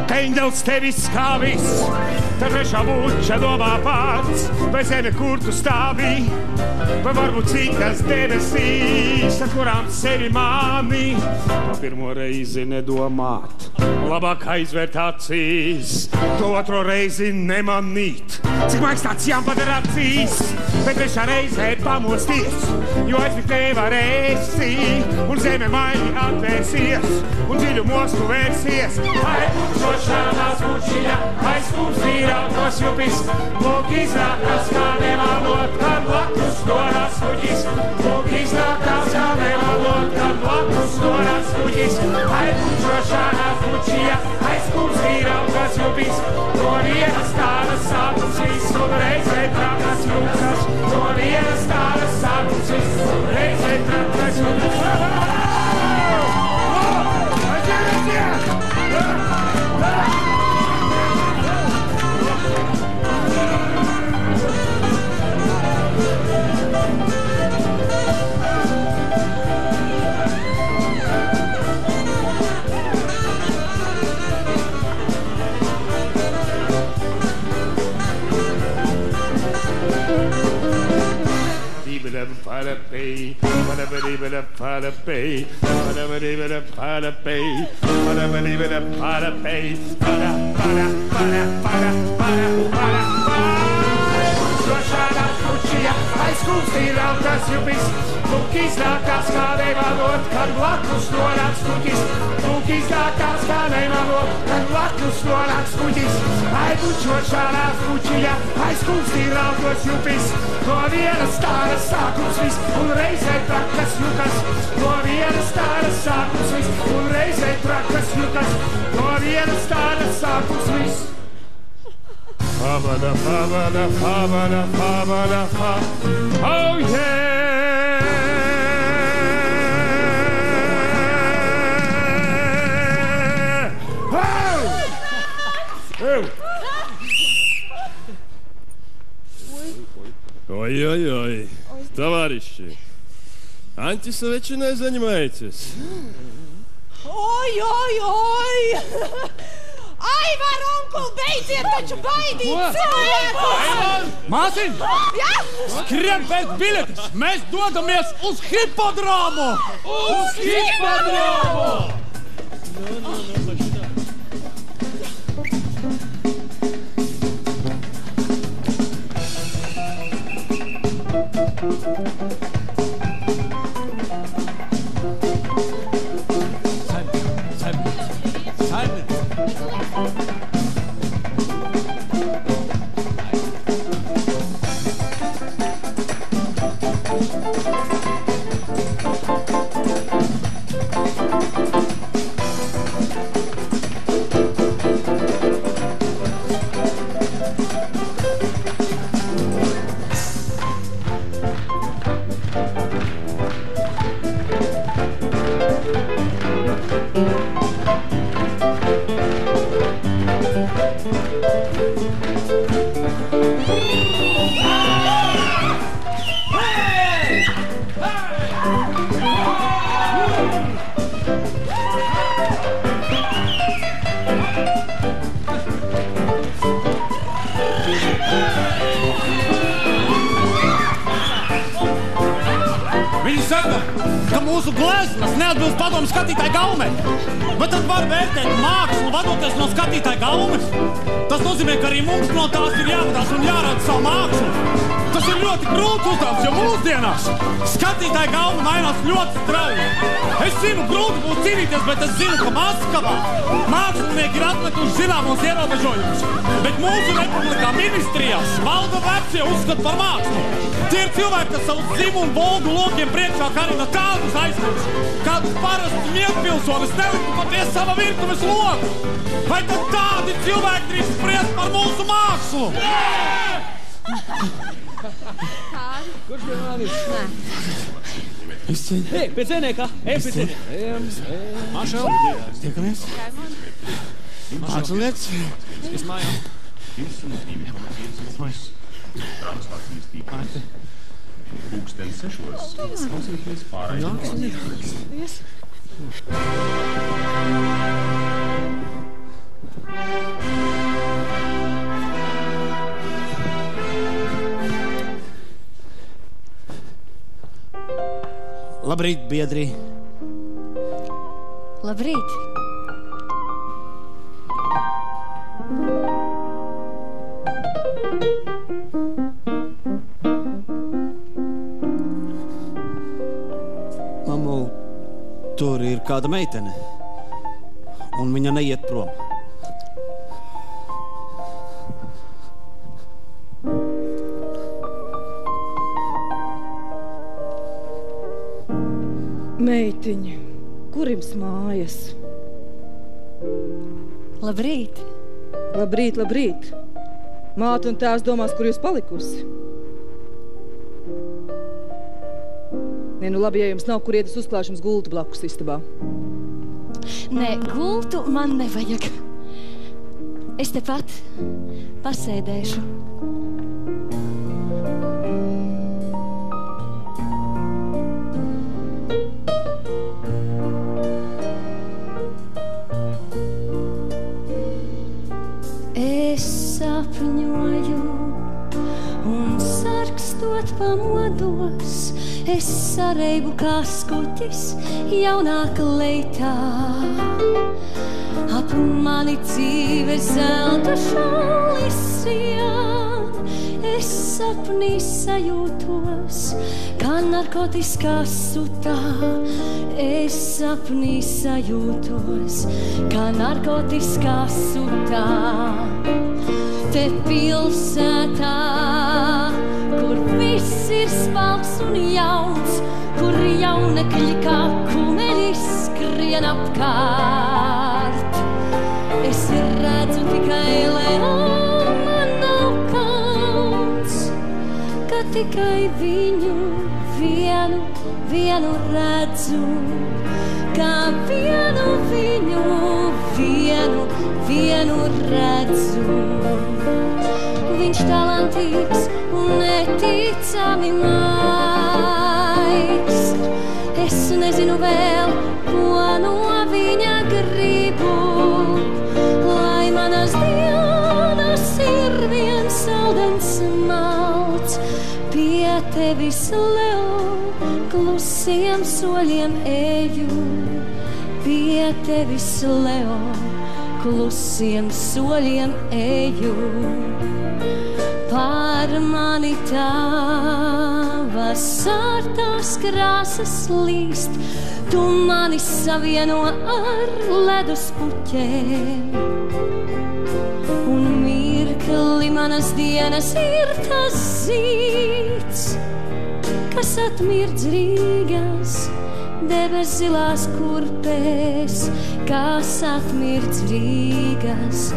ka eņģels tevi skāvis. Tā trešā buča domā pats, vai zeme, kur tu stāvi, vai varbūt citas debesīs, ar kurām sevi mani. To pirmo reizi nedomāt, labāk aizvērt acīs, to otro reizi nemanīt, cik maigs tāds jāpadara acīs. Bet trešā reizē pamosties, jo aizmigt nevarēsi, un zeme maigi atvērsies, un dziļumos tu vērsies. Aizbučošanās bučiņa, aizkūrstīrātos jupis, lūk iznākās kā nevalot, kad blakus dorās kuģis. Lūk iznākās kā nevalot, kad blakus dorās kuģis. Aizbučošanās bučiņa, aizkūrstīrātos jupis, no vienas tādas sākusis, un reizē trakas jūkas. No vienas tādas sākusis, un reizē trakas jūkas. aizskumstī rautas jupis, lūk iznākās kā nemanot, kad blakus norāds kuķis. Lūk iznākās kā nemanot, kad blakus norāds kuķis. Aibučošanās kuķiņa, aizskumstī rautas jupis, no vienas tāras sākums viss, un reizē trakas jukas. No vienas tāras sākums viss, un reizē trakas jukas. No vienas tāras sākums viss. Pavada, pavada, pavada, pavada, pavada, oh yeah! Oh! Ой-ой-ой, товарищи, антисоветчиной занимаетесь? Oi! Aivar, onkul, beidziet taču baidīt cilvēkus! Māsiņ! Jā? Skrien pēc biļetes! Mēs dodamies uz hipodromu! Uz hipodromu! Viņi saka, ka mūsu gleznas neatbilst padomu skatītāju gaumē. Bet tad var vērtēt mākslu, vadoties no skatītāju gaumes. Tas nozīmē, ka arī mums no tās ir jāvadās un jārāda savu mākslu. Tas ir ļoti grūts uzdevums, jo mūsdienās skatītāju gauma mainās ļoti strauji. Es zinu, grūti būtu cīnīties, bet es zinu, ka Maskavā mākslinieki ir atmetuši zināmos ierobežojumus. Bet mūsu republikā ministrijās valda vecie uzskata par mākslu. Tie ir cilvēki, kas savu dzimumu volgu lokiem priekšā karina tādus aizstāvus, kādus parastus mierpilsonis neliktu paties sava virtuves logu. Vai tad tādi cilvēki drīkst spriest par mūsu mākslu? Kurš pie manis? Nē. Ej, pie cienēkā! Ej, pie cienēkā! Ejam! Mašel! Tiekamies! Mākslinieks! Es mājā! Translācijas tīklās. Pūksteni 6. Klausīties pārējais. Labrīt, biedri! Labrīt! Mamu, tur ir kāda meitene, un viņa neiet prom. Meitiņa, kur jums mājas? Labrīt! Labrīt, labrīt! Māte un tēvs domās, kur jūs palikusi? Nē, nu labi, ja jums nav, kur iet uz uzklāšanas gultu blakus istabā. Nē, gultu man nevajag. Es tepat pasēdēšu. Es sapņoju un sarkstot pamodos, es sareibu kā skuķis jaunā kleitā. Ap mani dzīve zelta šalis sien, es sapnī sajūtos, kā narkotiskā sutā. Es sapnī sajūtos, kā narkotiskā sutā. Te pilsētā, kur viss ir spalks un jauns, kur jaunekļi kā kumeļi skrien apkārt. Es redzu tikai lēno, man nav kauns, ka tikai viņu vienu redzu, kā vienu viņu vienu redzu. Viņš talantīgs un neticami maigs. Es nezinu vēl, ko no viņa gribu, lai manas dienas ir viens saldens malts. Pie tevis, Leo, klusiem soļiem eju. Pie tevis, Leo, klusiem soļiem eju. Par mani tavas sārtās krāsas līst, tu mani savieno ar ledus puķēm. Un mirkli manas dienas ir tas zīds, kas atmirdz Rīgas debes zilās kurpēs, kas atmirdz Rīgas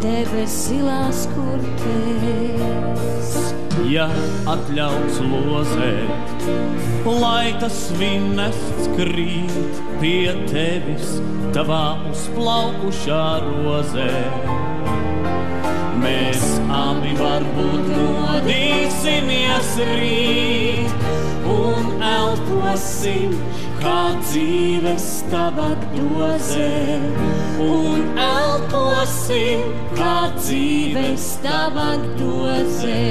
debes zilās kurpēs. Ja atļauts lozēt, lai tas svinests krīt pie tevis tavā uzplaukušā rozē, mēs abi varbūt modīsimies rīt un elposim kā dzīves tabak dozē, un elposim kā dzīves tabak dozē.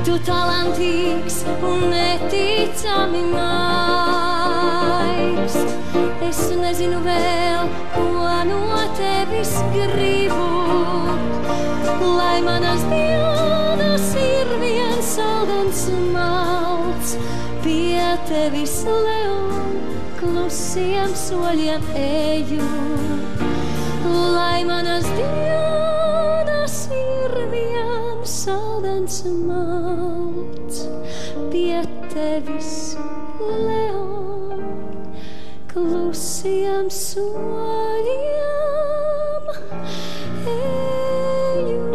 Tu talantīgs un neticami maigs. Es nezinu vēl, ko no tevis gribu, lai manas dienas ir viens saldens malts. Pie tevis, Leo, klusiem soļiem eju, lai manas dienas ir viens saldens malts. Pie tevis, Leo, klusiem soļiem eju.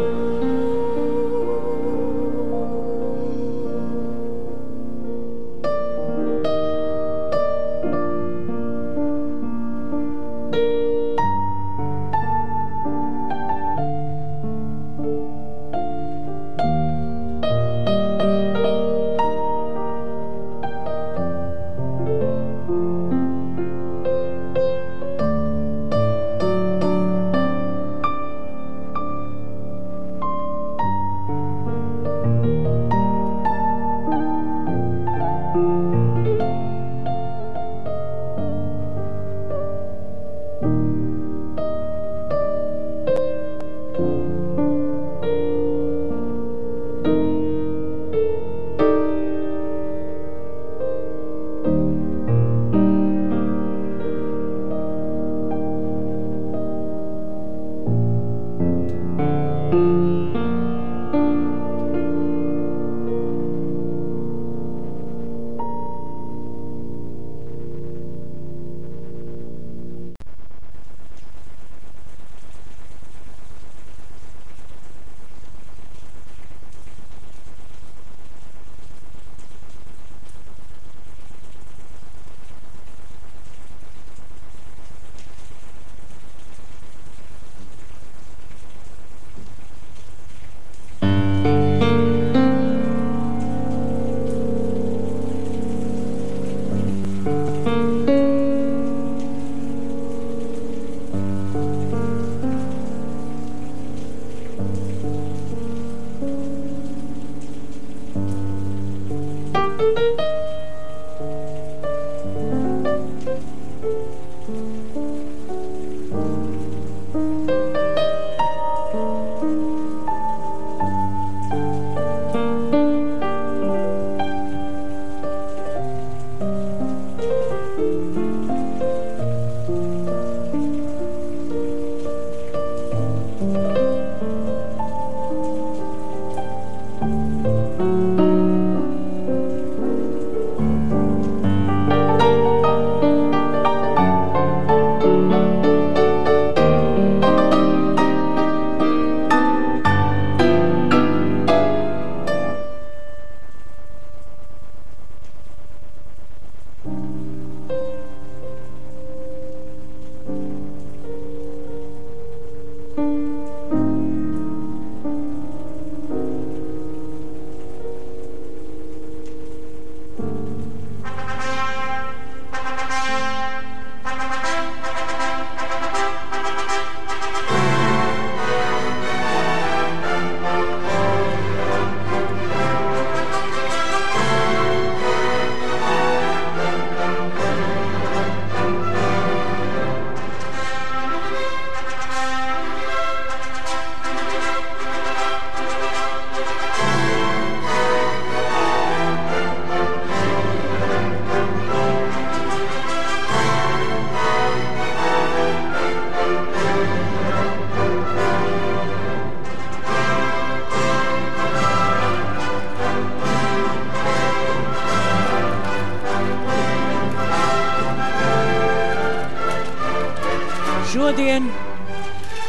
Šodien,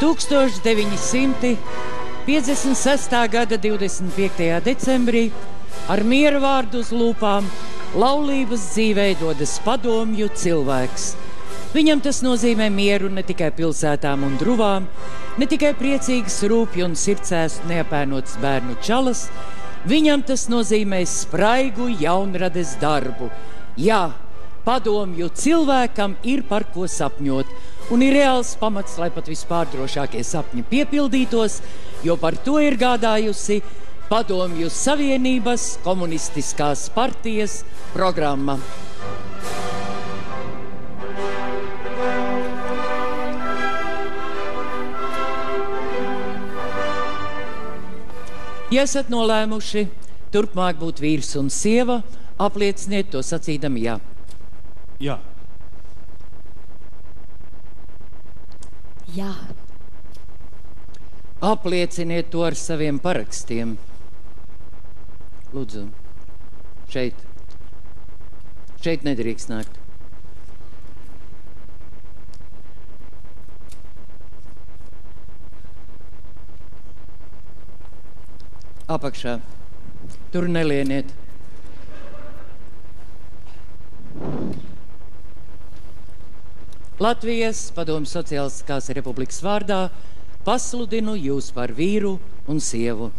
1956. gada 25. decembrī, ar miera vārdu uz lūpām, laulības dzīvē dodas padomju cilvēks. Viņam tas nozīmē mieru ne tikai pilsētām un druvām, ne tikai priecīgas rūpju un sirdsēs neapēnots bērnu čalas, viņam tas nozīmē spraigu jaunrades darbu. Jā, padomju cilvēkam ir par ko sapņot, un ir reāls pamats, lai pat vispārdrošākie sapņi piepildītos, jo par to ir gādājusi Padomju Savienības komunistiskās partijas programma. Ja esat nolēmuši turpmāk būt vīrs un sieva, aplieciniet to sacīdami jā. Jā. Jā. Aplieciniet to ar saviem parakstiem. Lūdzu, šeit. Šeit nedrīkst nākt. Apakšā. Tur nelieniet. Latvijas Padomju Sociālistiskās Republikas vārdā pasludinu jūs par vīru un sievu.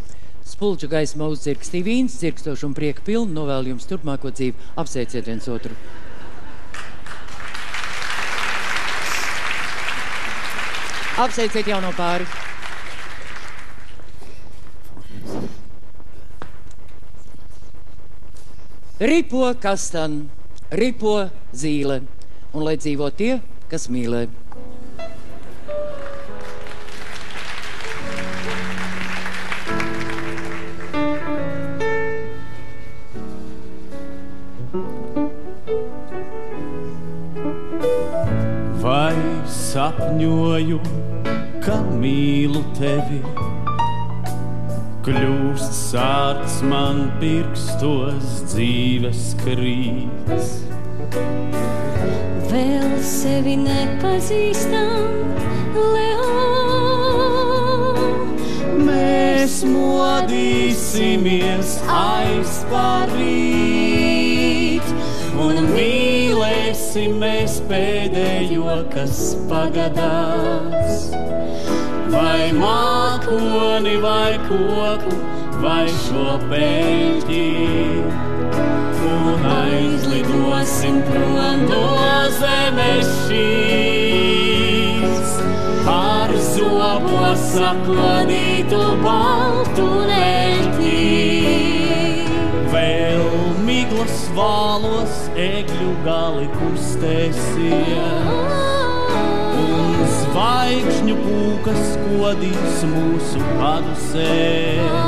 Spulču gaisma uzdzirkstī vīns, dzirkstošu un prieka pilnu, novēl jums turpmāko dzīvi. Apsveiciet viens otru. Apsveiciet jauno pāri. Ripo kastan, ripo zīle, un lai dzīvo tie, kas mīlē. Vai sapņoju, ka mīlu tevi, kļūst sārts man pirkstos dzīves krīts. Vēl sevi nepazīstam, Leo. Mēs modīsimies aizparīt un mīlēsimies pēdējo, kas pagadās. Vai mākoni, vai koku, vai šo pēļķi, un aizlidosim prom no zemes šīs, ar zobos saklonītu baltu neļķi. Vēl miglas vālos egļu gali kustēsies, un zvaigžņu pūkas kodīs mūsu padusēs.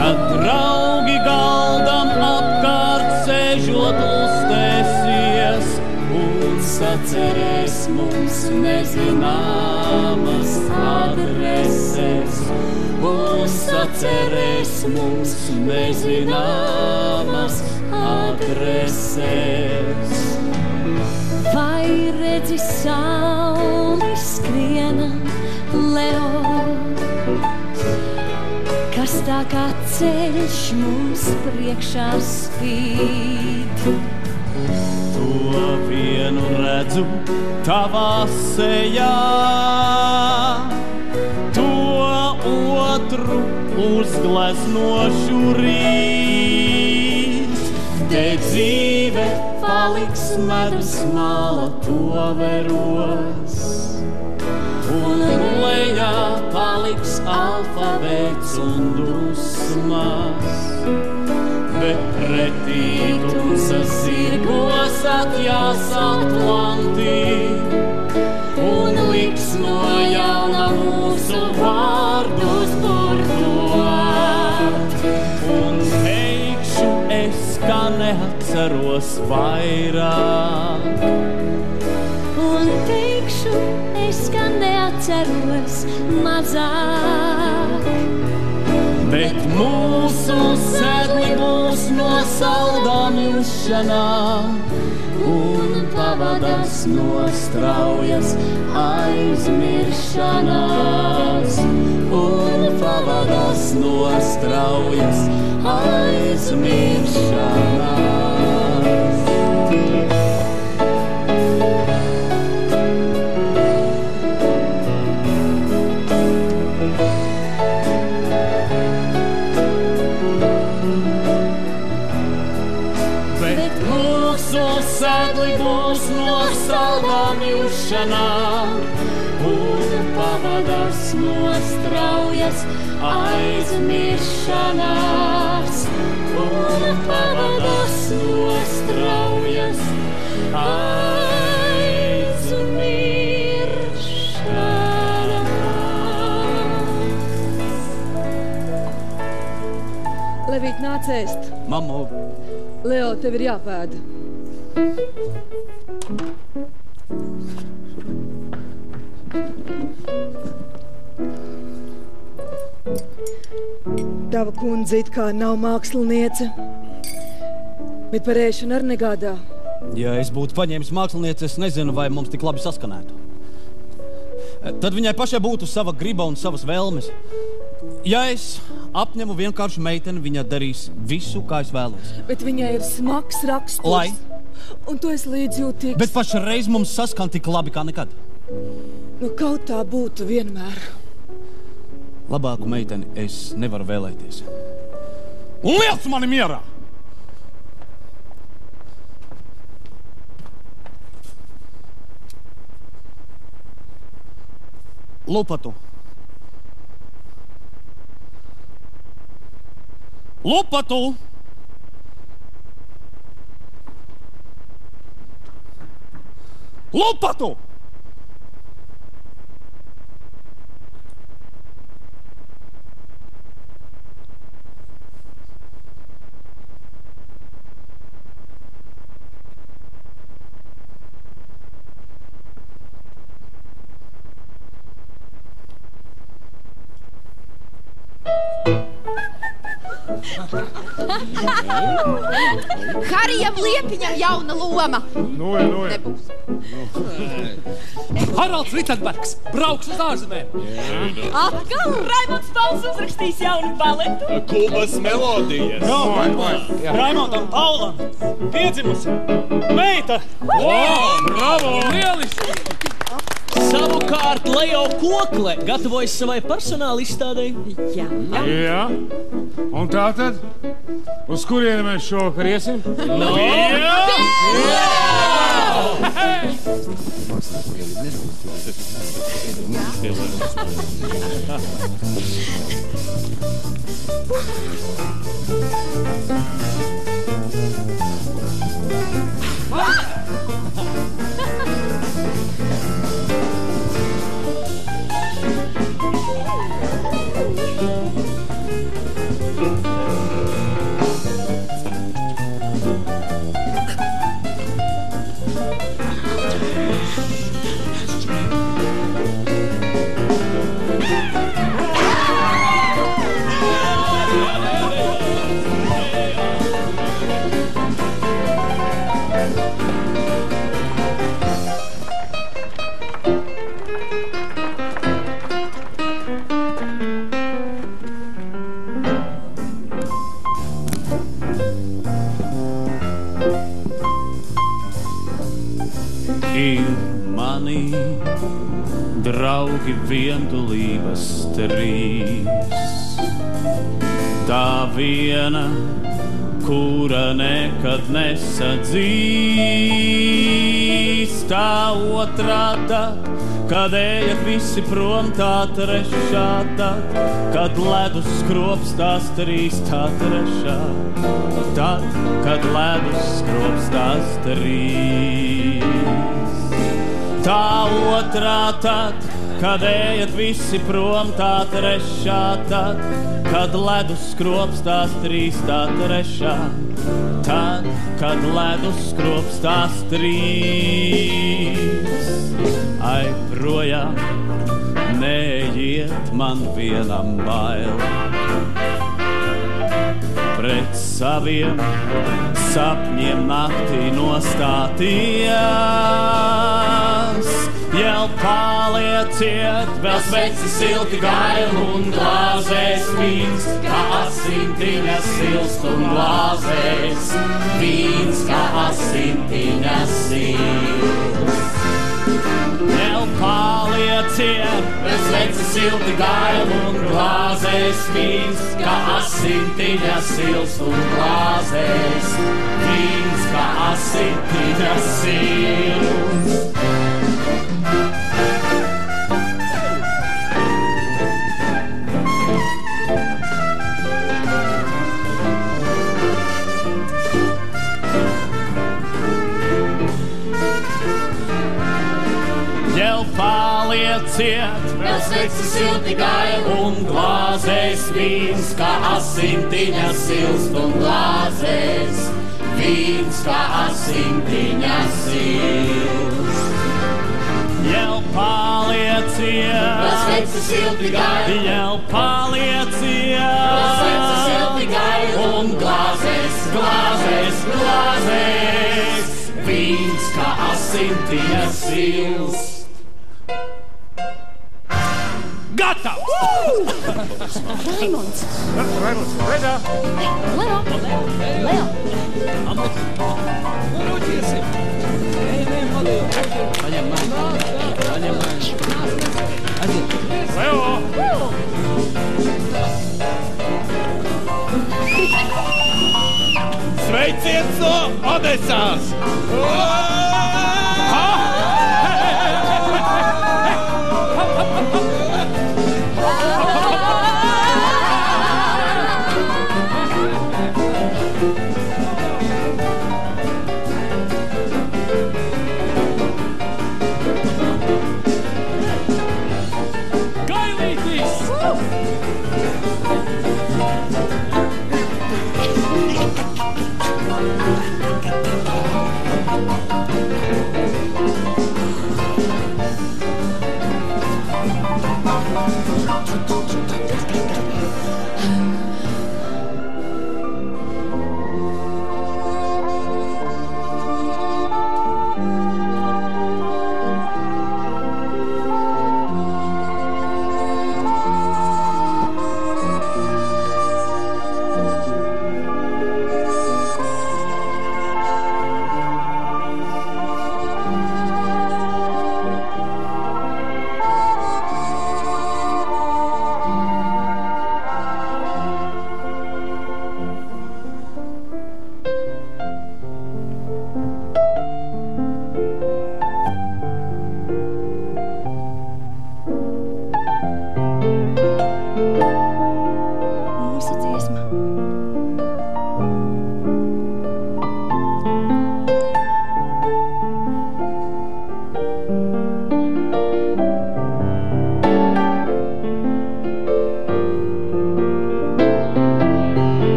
Kad draugi galdam apkārt sēžot lustēsies, un sacerēs mums nezināmas adreses, un sacerēs mums nezināmas adreses. Vai redzi sauli skriena, Leo? Kas tā kā ceļš mums priekšā spīd. To vienu redzu tavā sejā, katru uzgleznošu rīt. Te dzīve paliks medus mala toveros, un lejā paliks alfabēts un dusmas, bet pretī tumsas zirgos atjās Atlanti, un liks no jauna mūsu vārdus burtot. Un teikšu es, ka neatceros vairāk. Un teikšu es, ka neatceros mazāk. Bet mūsu sēdli būs no saldām jūšanā, un pavadas no straujas aizmiršanās. Un pavadas no straujas aizmiršanās. Bet mūsu sēdli būs no saldām jūšanā, un pavadas no straujas aizmiršanās. Un pavadas no straujas aizmiršanās. Levīt, nāc ēst. Mammu. Leo, tev ir jāpēda. Tava kundze it kā nav māksliniece, bet par ēšanu arī negādā. Ja es būtu paņēmis mākslinieci, es nezinu, vai mums tik labi saskanētu. Tad viņai pašai būtu sava griba un savas vēlmes. Ja es apņemu vienkārši meiteni, viņa darīs visu, kā es vēlos. Bet viņai ir smags raksturs. Lai? Un tu esi līdzjūtīgs. Bet pašreiz mums saskan tik labi kā nekad. Nu, kaut tā būtu vienmēr. Labāku meiteni es nevaru vēlēties. Liec mani mierā! Lupatu! Lupatu! Lupatu! Harijam Liepiņam jauna loma. Nebūs. Haralds Rittenbergs brauks uz ārzemēm. Atkal Raimonds Pauls uzrakstīs jaunu baletu. Kubas melodijas. Raimondam Paulam piedzimusi meita. Bravo! Lieliski! Savukārt Leo Kokle gatavojas savai personāla izstādei. Jā. Jā. Un tātad, uz kurieni mēs šovakar iesim? No! Jā! vientulības trīs. Tā viena, kura nekad nesadzīs, tā otrā tad, kad ejat visi prom, tā trešā tad, kad ledus skropstās trīs, tā trešā tad, kad ledus skropstās trīs. Tā otrā tad, kad ejat visi prom, tā trešā tad, kad ledus skropstās trīs, tā trešā tad, kad ledus skropstās trīs. Ai, projām neiet man vienam bail pret saviem sapņiem naktī nostāties. Jau palieciet, vēl sveci silti gail un glāzēs vīns, kā asintiņas silst un glāzēs vīns, kā asintiņas silst. Jau palieciet, vēl sveci silti gail un glāzēs vīns, kā asintiņas silst un glāzēs vīns, kā asintiņas silst. Palieciet, vēl sveci silti gail un glāzēs vīns, kā asintiņas silst un glāzēs vīns, kā asintiņas silst. Jau palieciet, vēl sveci silti gail, jau palieciet, vēl sveci silti gail un glāzēs, glāzēs, glāzēs vīns, kā asintiņas silst. Gatavs! Raimonds! Raimonds, Leo! Leo! Leo! Rūķiesim! Ejam, Leo! Paņem man! Paņem man! Aiziet! Leo! Sveiciens no Odesās!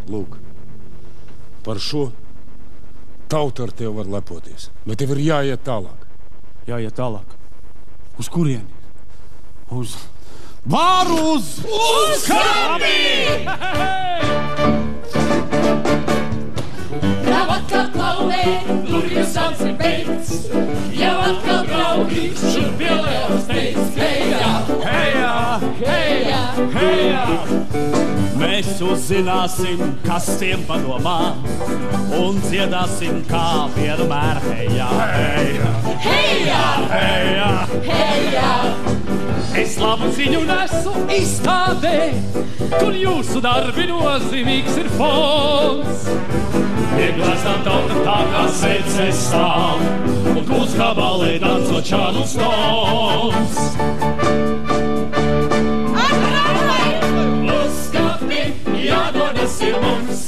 Lūk, par šo tauta ar tevi var lepoties, bet tev ir jāiet tālāk. Jāiet tālāk. Uz kurieni? Uz Vāru uz Skābi! Jau atkal klauvē, durvju sāks ir beigts. Jau atkal draugi, šur pielēvas teiks. Hejā, hejā, hejā, hejā. Mēs uzzināsim, kas tiem padomā, un dziedāsim kā vienmēr. Hejā, hejā, hejā, hejā, hejā. Es labu ziņu nesu izstādē, kur jūsu darbi nozīmīgs ir fons. Ieglāstām tauta tā kā sveces stāv, un kūs kā balē dancot šādus tons. Uz skāpi jādodas ir mums,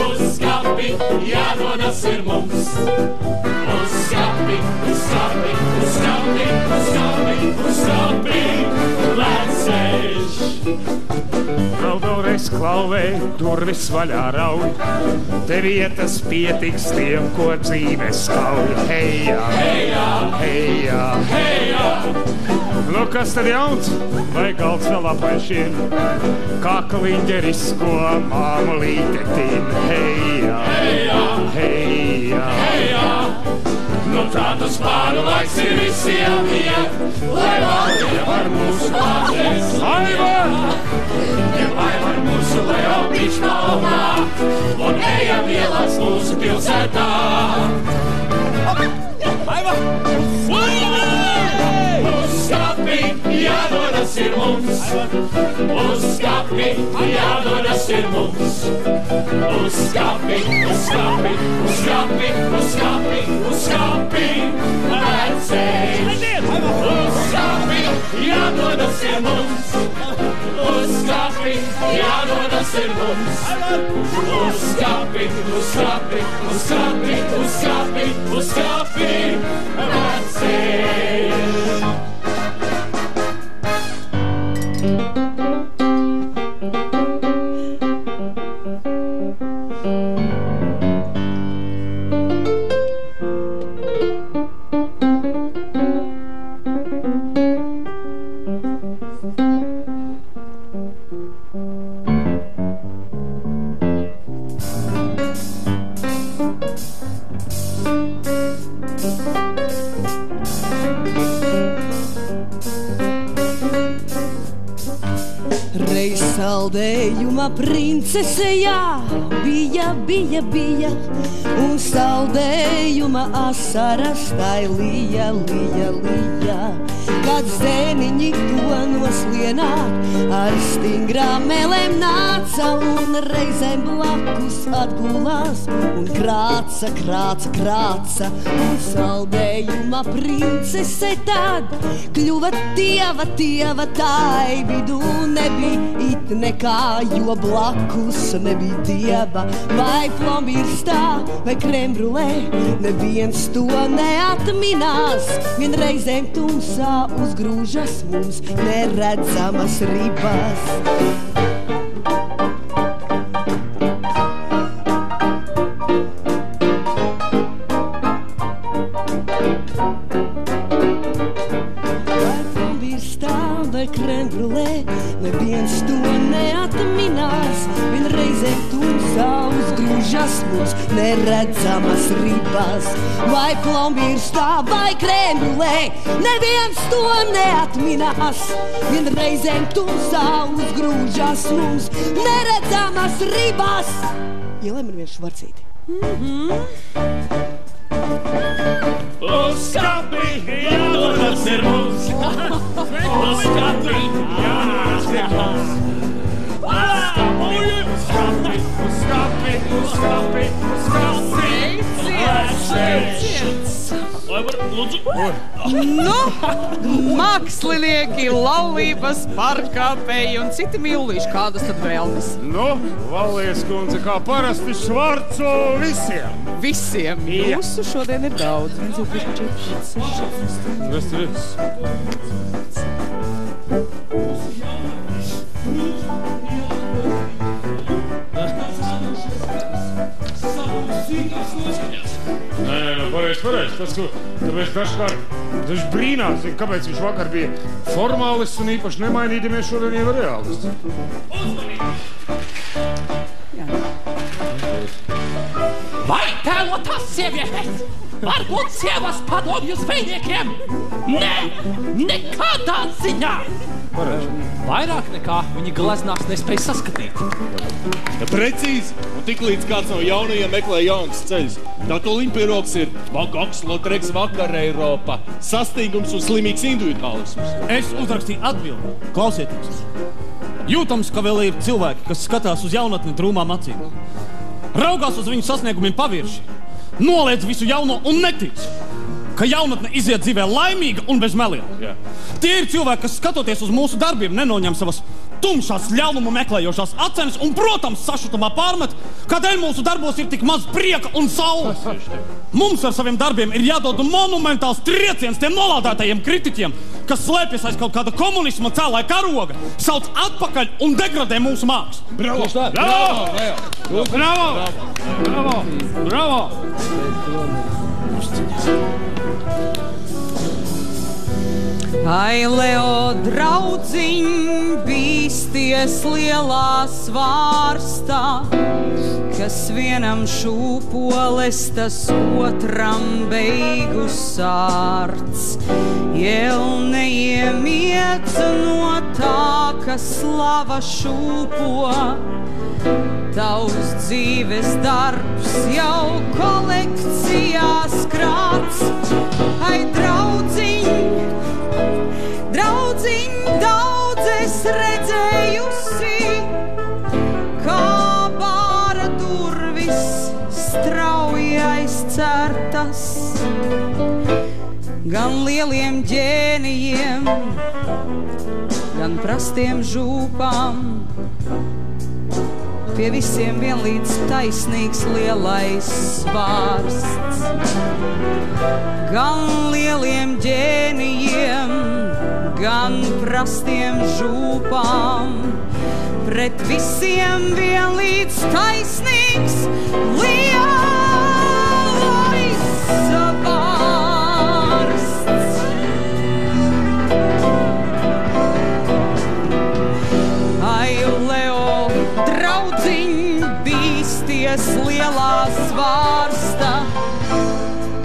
uz skāpi jādodas ir mums. Uz skāpi, uz skāpi, uz skāpi, uz skāpi, uz skāpi, lēcēš. Raudaureiz klauvē, durvis vaļā rauj, te vietas pietiks tiem, ko dzīve skauj. Hejā, hejā, hejā, hejā. Nu, kas tad jauns? Vai galds vēl apaišien? Kā kliņģerisko māmulīte tin. Hejā, hejā, hejā, hejā. Nu tādus pāru laiks ir visiem iet, lai valdīja var mūsu pārdēs. Ja lai var mūsu Leopiņš kalnā, un ejam ielās mūsu pilsētā. Uz skāpi jādodas ir mums, uz skāpi jādodas ir mums. Uz skāpi, uz skāpi, uz skāpi, uz skāpi, uz skāpi, lēcēs. Uz skāpi jādodas ir mums, uz skāpi jādodas ir mums. Uz skāpi, uz skāpi, uz skāpi, uz skāpi, uz skāpi, lēcēs. Saldējuma princese, jā, bija, un saldējuma asaras tai lija. Kad zēniņi to noslienāt, ar stingrām melēm nāca, un reizēm blakus atgulās, un krāca, un saldējuma princese tad kļuva tieva, tai vidū nebija it nekā, jo blakus nebija dieva, vai plombīrstā, vai krembrulē, neviens to neatminās, vien reizēm tumsā uzgrūžas mums neredzamas ribas. Neviens to neatminās, vien reizēm tumsā uzgrūžas mums neredzamas ribas. Vai plombīrstā, vai krēmbrulē, neviens to neatminās, vien reizēm tumsā uzgrūžas mums neredzamas ribas. Ielai man viens švarcīti. Uz skāpi jādodas ir mums, uz skāpi jādodas ir mums. Uz skāpi, uz skāpi, uz skāpi, uz skāpi, sveiciens! Nu, mākslinieki, laulības, parkāpēji un citi mīlīši, kādas tad vēlmes? Nu, Vallies kundze, kā parasti švarcu visiem. Visiem? Mūsu šodien ir daudz. 1, 2, 3, 4, 5, 6, 7. Kas tur ir? pareizi. Tāpēc dažkārt viņš brīnās, kāpēc viņš vakar bija formālists un īpaši nemainīdamies šodien jau reālists. Vai tēlotās sievietes var būt sievas padomju zvejniekiem? Nē, nekādā ziņā! Vairāk nekā viņi gleznās nespēja saskatīt. Ja precīzi, un tik līdz kāds no jaunajiem meklē jaunas ceļus. Tā to liņpieroks ir vagaks, lotreks, vakar Eiropa, sastīgums un slimīgs individuālisms. Es uzrakstīju atbildi. Klausieties. Jūtams, ka vēl ir cilvēki, kas skatās uz jaunatni drūmām acīm. Raugās uz viņu sasniegumiem pavirši. Noliedz visu jauno un netic, ka jaunatne iziet dzīvē laimīga un bez meliem. Jā. Tie ir cilvēki, kas skatoties uz mūsu darbiem, nenoņem savas tumšās ļaunumu meklējošās acenes un, protams, sašutumā pārmet, kādēļ mūsu darbos ir tik maz prieka un saules. Mums ar saviem darbiem ir jādod monumentāls trieciens tiem nolādētajiem kritiķiem, kas slēpjas aiz kaut kāda komunisma cēlāja karoga, sauc atpakaļ un degradē mūsu mākslu. Bravo! Bravo! Ai, Leo, draudziņ, bīsties lielā svārstā, kas vienam šūpoles, tas otram beigu sārts. Jau neiemiedz no tā, ka slava šūpo, tavs dzīves darbs jau kolekcijās krāts. Ai, draudziņ, daudz es redzējusi, kā bāra durvis strauji aizcertas. Gan lieliem ģēnijiem, gan prastiem žūpām, pie visiem vienlīdz taisnīgs lielais svārsts. Gan lieliem ģēnijiem, gan prastiem žūpām, pret visiem vienlīdz taisnīgs lielais svārsts. Ai, Leo, draudziņ, bīsties lielā svārsta,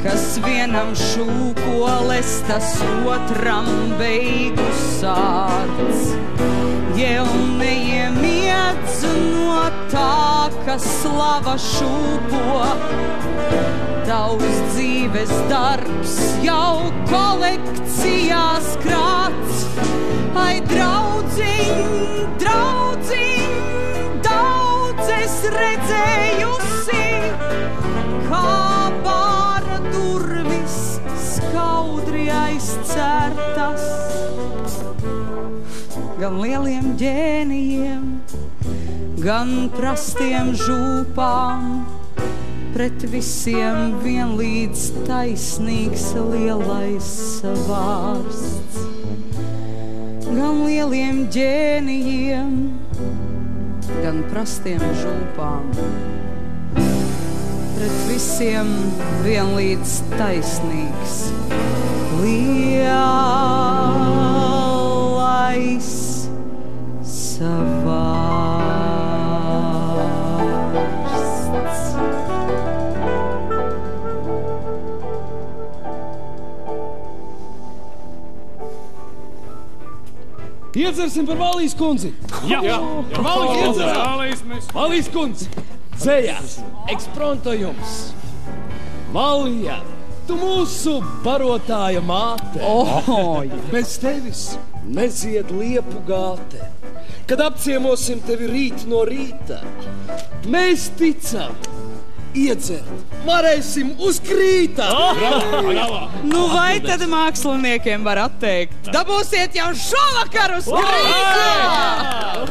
kas vienam šūpoles, tas otram beigu sārts. Jau neiemiedz no tā, ka slava šūpo, tavs dzīves darbs jau kolekcijās krāts. Ai, draudziņ, daudz es redzējusi, kā bāra durvis skaudri aizcertas. Gan lieliem ģēnijiem, gan prastiem žūpām, pret visiem vienlīdz taisnīgs lielais svārsts. Gan lieliem ģēnijiem, gan prastiem žūpām, pret visiem vienlīdz taisnīgs lielais svārsts. Iedzersim par Valijas kundzi. Jā. Valijas kundzi. Dzējās. Ekspronto jums. Valija, tu mūsu barotāja māte. Bez tevis nezied liepu gāte. Kad apciemosim tevi rīt no rīta, mēs ticam, iedzert varēsim uz krīta. Nu vai tad māksliniekiem var atteikt? Dabūsiet jau šovakar uz krīta!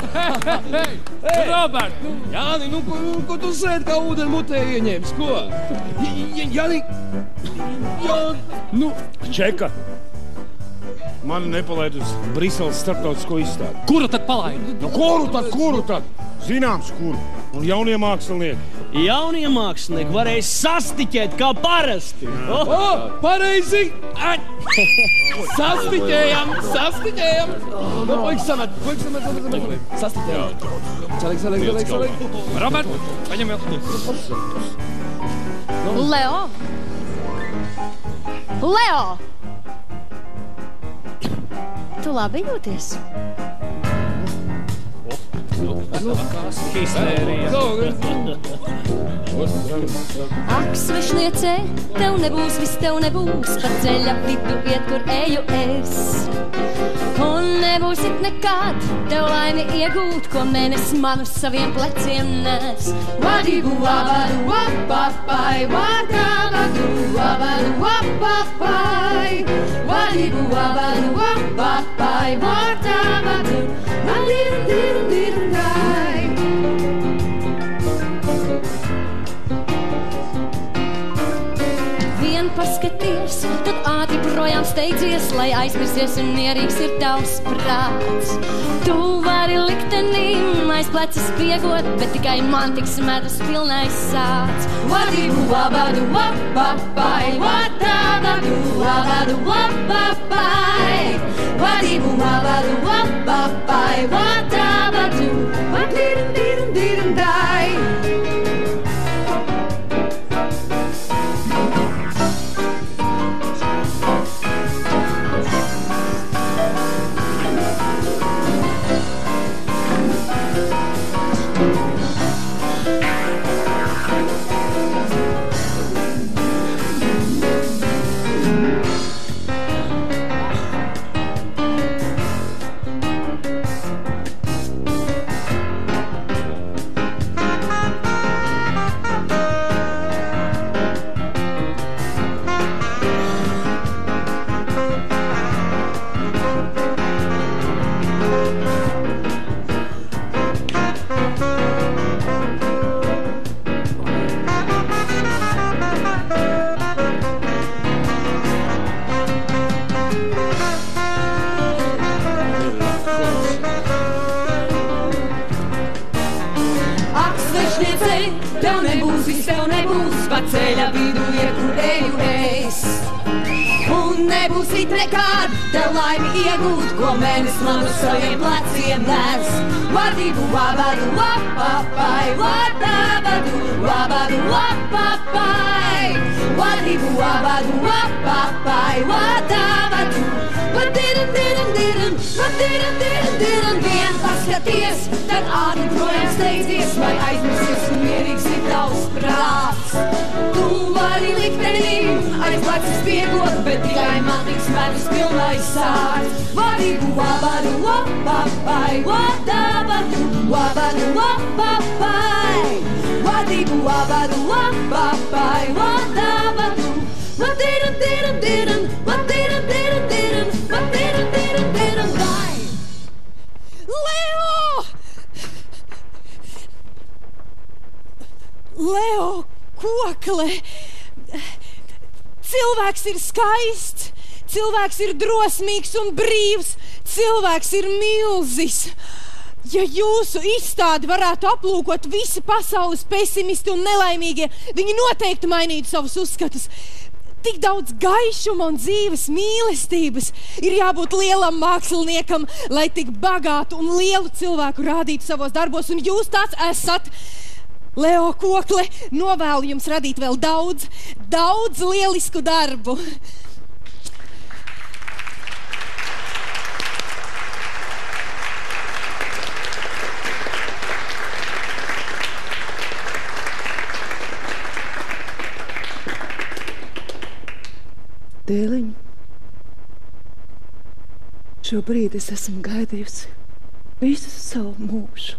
Robert! Jāni, nu ko tu sēd kā ūdeni mutē ieņēmis? Ko? Jāni! Nu, Čeka! Mani nepalaid uz Briseles starptautisko izstādi. Kuru tad palaid? Nu, kuru tad? Zināms, kuru. Un jaunie mākslinieki? Jaunie mākslinieki varēs sastiķēt kā parasti. Pareizi! Sastiķējam! Nu, puikas samet! Sastiķējam! Saliek! Robert, paņem vēl. Leo! Leo! Tu labi jūties? Ak, svešniecē, tev nebūs, viss tev nebūs, pa ceļa vidu iet, kur eju es. Un nebūs it nekad, tev laimi iegūt, ko mēnes man uz saviem pleciem nes. Vadibu, vabadu, vapapai, vadabadu, vabadu, vapapai. Vadibu, vabadu, vapapai, vadabadu, vadiru-diru-diru-dai. Vien paskaties, tad ātri projām steidzies, lai aizmirsies un mierīgs ir tavs prāts. Tu vari liktenim aiz pleca spiegot, bet tikai man tiks medus pilnais sāds. Vadibu, vabadu, vapapai, vadabadu, vabadu, vapapai. Vadibu, vabadu, vapapai, vadabadu, vadiru-diru-diru-dai. Tev nebūs, viss tev nebūs, pa ceļa vidu iet, kur eju es. Un nebūs it nekād, tev laimi iegūt, ko mēnes man uz saviem pleciem nes. Vadibu, vabadu, vapapai, vadabadu, vabadu, vapapai. Vadibu, vabadu, vapapai, vadabadu, vadiru-diru-diru, vadiru-diru-diru. Vien paskaties, tad ātri projām steidzies, vai aizmirsies un mierīgs ir tavs prāts. Tu vari liktenim aiz pleca spiegot, bet tikai man tiks medus pilnais sāds. Vadibu, vabadu, vapapai, vadabadu, vabadu, vapapai. Vadibu, vabadu, vapapai, vadabadu, vadiru-diru-diru, vadiru-diru-diru, vadiru-diru-diru, vai. Leo! Leo, kokle! Cilvēks ir skaists, cilvēks ir drosmīgs un brīvs, cilvēks ir milzis. Ja jūsu izstādi varētu aplūkot visi pasaules pesimisti un nelaimīgie, viņi noteikti mainītu savus uzskatus. Tik daudz gaišuma un dzīves mīlestības ir jābūt lielam māksliniekam, lai tik bagātu un lielu cilvēku rādītu savos darbos, un jūs tāds esat. Leo Kokle, novēlu jums radīt vēl daudz lielisku darbu. Dēliņ, šobrīd es esmu gaidījusi visu savu mūžu.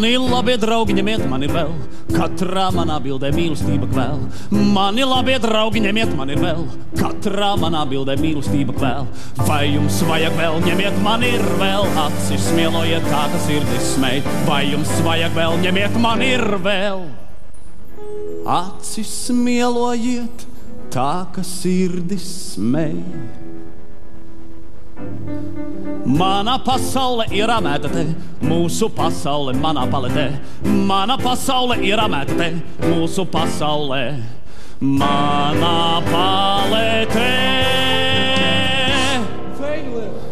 Mani labie draugi, ņemiet mani vēl, katrā manā bildē mīlestība kvēl. Mani labie draugi, ņemiet mani vēl, katrā manā bildē mīlestība kvēl. Vai jums vajag vēl, ņemiet mani ir vēl, acis smielojiet tā, ka sirdis smej. Vai jums vajag vēl, ņemiet mani ir vēl, acis smielojiet tā, ka sirdis smej. Mana pasaule ir amēta te, mūsu pasaule manā paletē. Mana pasaule ir amēta te, mūsu pasaulē manā paletē.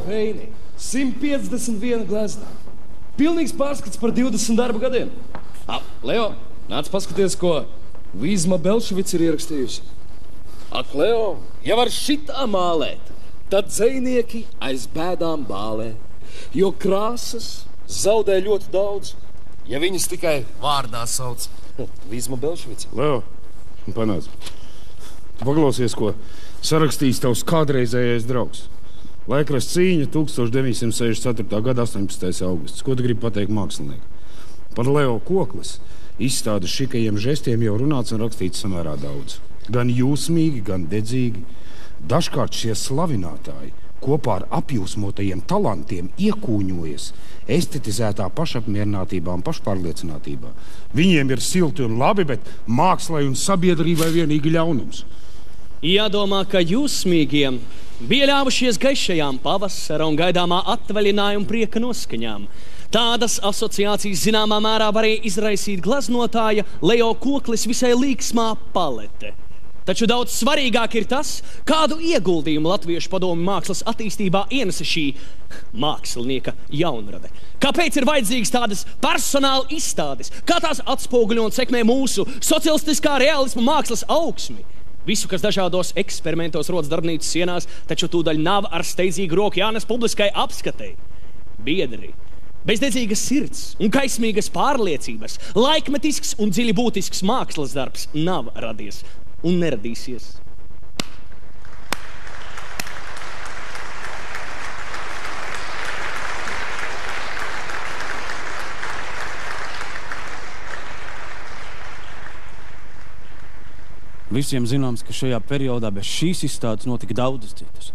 Feini, 151 glezna. Pilnīgs pārskats par 20 darba gadiem. Leo, nāc paskaties, ko Vīzma Belševica ir ierakstījusi. Ak, Leo, ja var šitā mālēt, tad dzejnieki aiz bēdām bālē, jo krāsas zaudē ļoti daudz, ja viņas tikai vārdā sauc. Vīzma Belševica. Leo, panāc. Tu paklausies, ko sarakstījis tavs kādreizējais draugs. Laikrasts Cīņa 1964. gada 18. augusts. Ko tu gribi pateikt mākslinieki? Par Leo Koklis izstādes šikajiem žestiem jau runāts un rakstīts samērā daudz. Gan jūsmīgi, gan dedzīgi. Dažkārt šie slavinātāji kopā ar apjūsmotajiem talantiem iekūņojas estetizētā pašapmierinātībā un pašpārliecinātībā. Viņiem ir silti un labi, bet mākslai un sabiedrībai vienīgi ļaunums. Jādomā, ka jūsmīgiem bija ļāvušies gaišajām pavasara un gaidāmā atvaļinājuma prieka noskaņām. Tādas asociācijas zināmā mērā varēja izraisīt gleznotāja Leo Koklis visai līksmā palete. Taču daudz svarīgāk ir tas, kādu ieguldījumu Latviešu padomju mākslas attīstībā ienesa šī mākslinieka jaunrade. Kāpēc ir vajadzīgas tādas personāla izstādes? Kā tās atspoguļo un sekmē mūsu socialistiskā realisma mākslas augsmi? Visu, kas dažādos eksperimentos rodas darbnīcas sienās, taču tūdaļ nav ar steidzīgu roku jānes publiskai apskatei. Biedri, bezdedzīgas sirds un kaismīgas pārliecības, laikmetisks un dziļi būtisks mākslas darbs nav radies un neradīsies. Visiem zināms, ka šajā periodā bez šīs izstādes notika daudzas citas.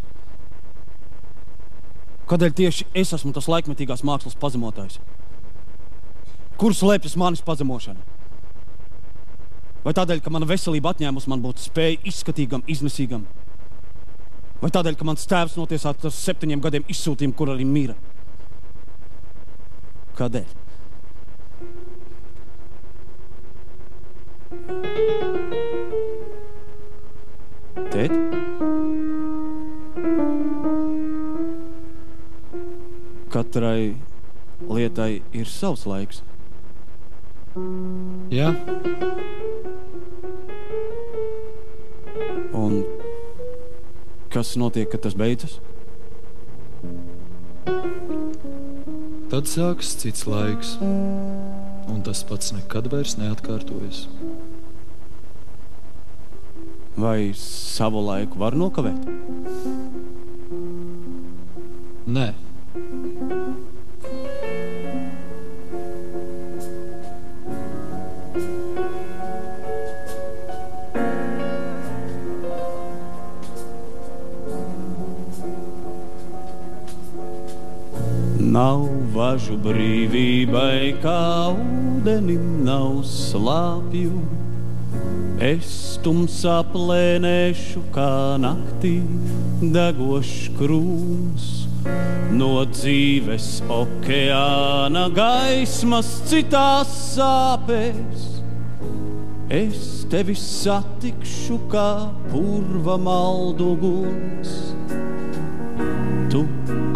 Kādēļ tieši es esmu tas laikmetīgās mākslas pazemotājs? Kur slēpjas manis pazemošana? Vai tādēļ, ka mana veselība atņēmus man būt spēja izskatīgam, iznesīgam? Vai tādēļ, ka mans tēvs notiesāts ar 7 gadiem izsūtījumu, kur arī mīra? Kādēļ? Tēt? Katrai lietai ir savs laiks. Jā. Un kas notiek, kad tas beidzas? Tad sāks cits laiks, un tas pats nekad vairs neatkārtojas. Vai savu laiku var nokavēt? Nē. Nav važu brīvībai, kā ūdenim nav slāpju. Es tumsā plēnēšu, kā naktī degošs krūms. No dzīves okeāna gaismas citās sāpēs. Es tevi satikšu, kā purva malduguns. Tu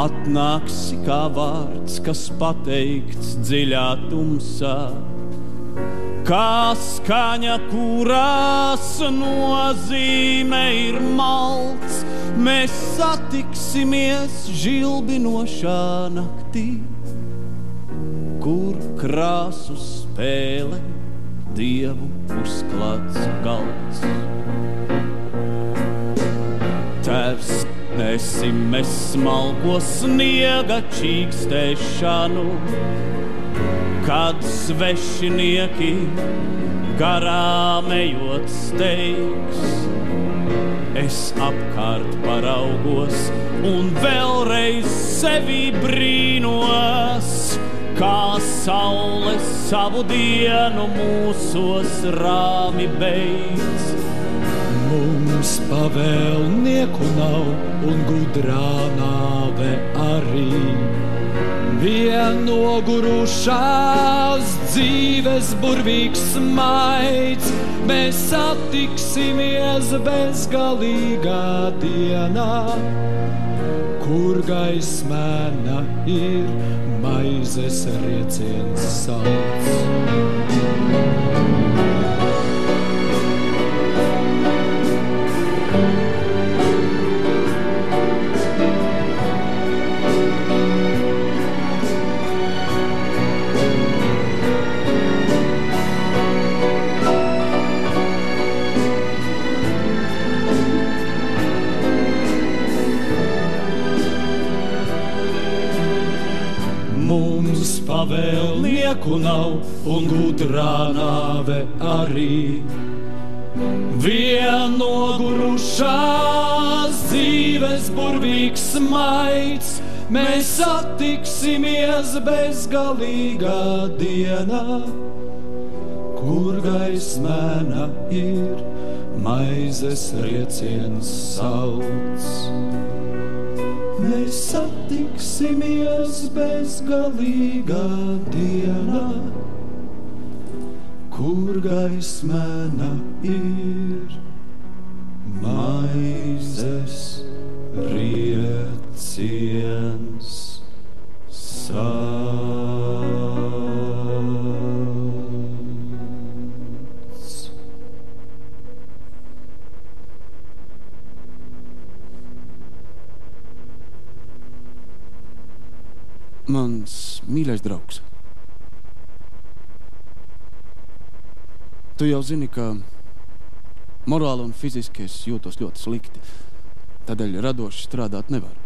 atnāksi kā vārds, kas pateikts dziļā tumsā, kā skaņa, kurās nozīme ir malts. Mēs satiksimies žilbinošā naktī, kur krāsu spēle dievu uzklāts galds. Tēvs, nesim mēs smalko sniega čīkstēšanu, kad svešinieki garām ejot steigs. Es apkārt paraugos un vēlreiz sevi brīnos, kā saule savu dienu mūsos rāmi beidz. Mums pavēlnieku nav un gudrā nāve arī. Vien nogurušās dzīves burvīgs maids, mēs satiksimies bezgalīgā dienā, kur gaismēna ir maizes rieciens salds. Pavēlnieku nav un gudrā nāve arī. Vien nogurušās dzīves burvīgs maids, mēs satiksimies bezgalīgā dienā, kur gaismēna ir maizes rieciens salds. Mēs satiksimies bezgalīgā dienā, kur gaismēna ir maizes rieciens salds. Mans mīļais draugs, tu jau zini, ka morāli un fiziski es jūtos ļoti slikti, tādēļ radoši strādāt nevaru.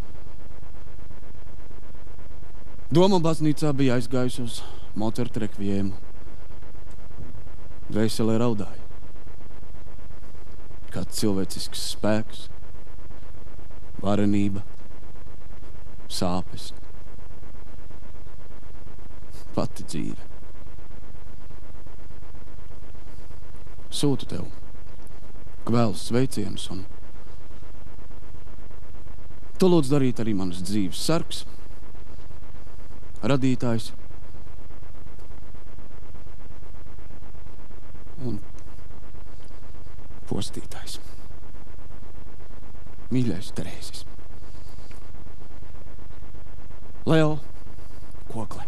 Doma baznīcā bija aizgājusi uz Mocarta rekviēmu. Dvēselē raudāja. Kāds cilvēcisks spēks, varenība, sāpes. Pati dzīve. Sūtu tev kvēls sveicienus un tu lūdz darīt arī manas dzīves sargs, radītājs un postītājs. Mīļais Terēzis. Leo Kokle.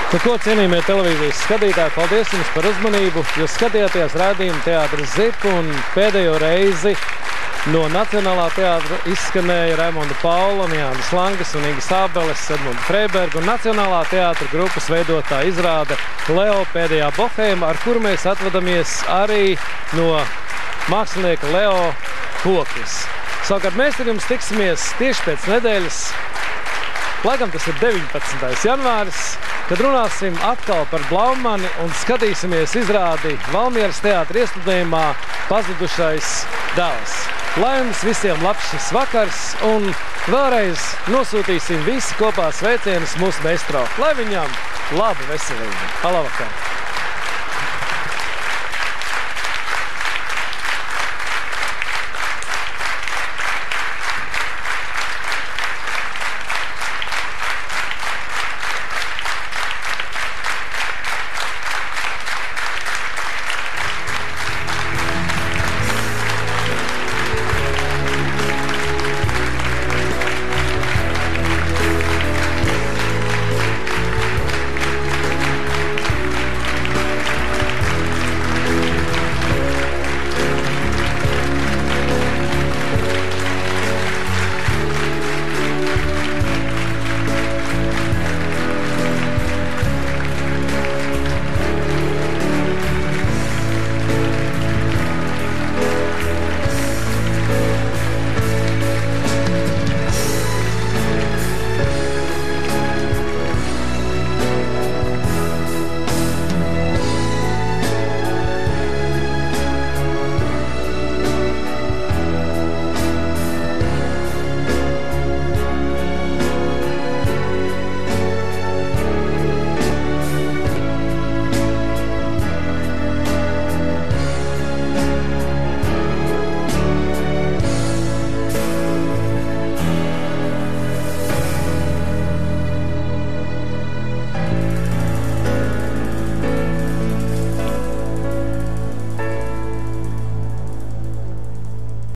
Nu, ko, cienījamie televīzijas skatītāji, paldies jums par uzmanību. Jūs skatījāties rādījumu Teātris ZIP un pēdējo reizi no Nacionālā teātra izskanēja Raimonda Paula, Jānis Langas un Inga Sābeles, Edmunda Freiberga un Nacionālā teātra grupas veidotā izrāde Leo pēdējā bohēma, ar kuru mēs atvadamies arī no mākslinieka Leo Koklis. Savukārt mēs ar jums tiksimies tieši pēc nedēļas. Laikam tas ir 19. janvāris, kad runāsim atkal par Blaumani un skatīsimies izrādi Valmieras teātra iestudējumā Pazudušais dēls. Lai jums visiem labs šis vakars un vēlreiz nosūtīsim visi kopā sveicienus mūsu meistro. Lai viņam laba veselība. Labvakar!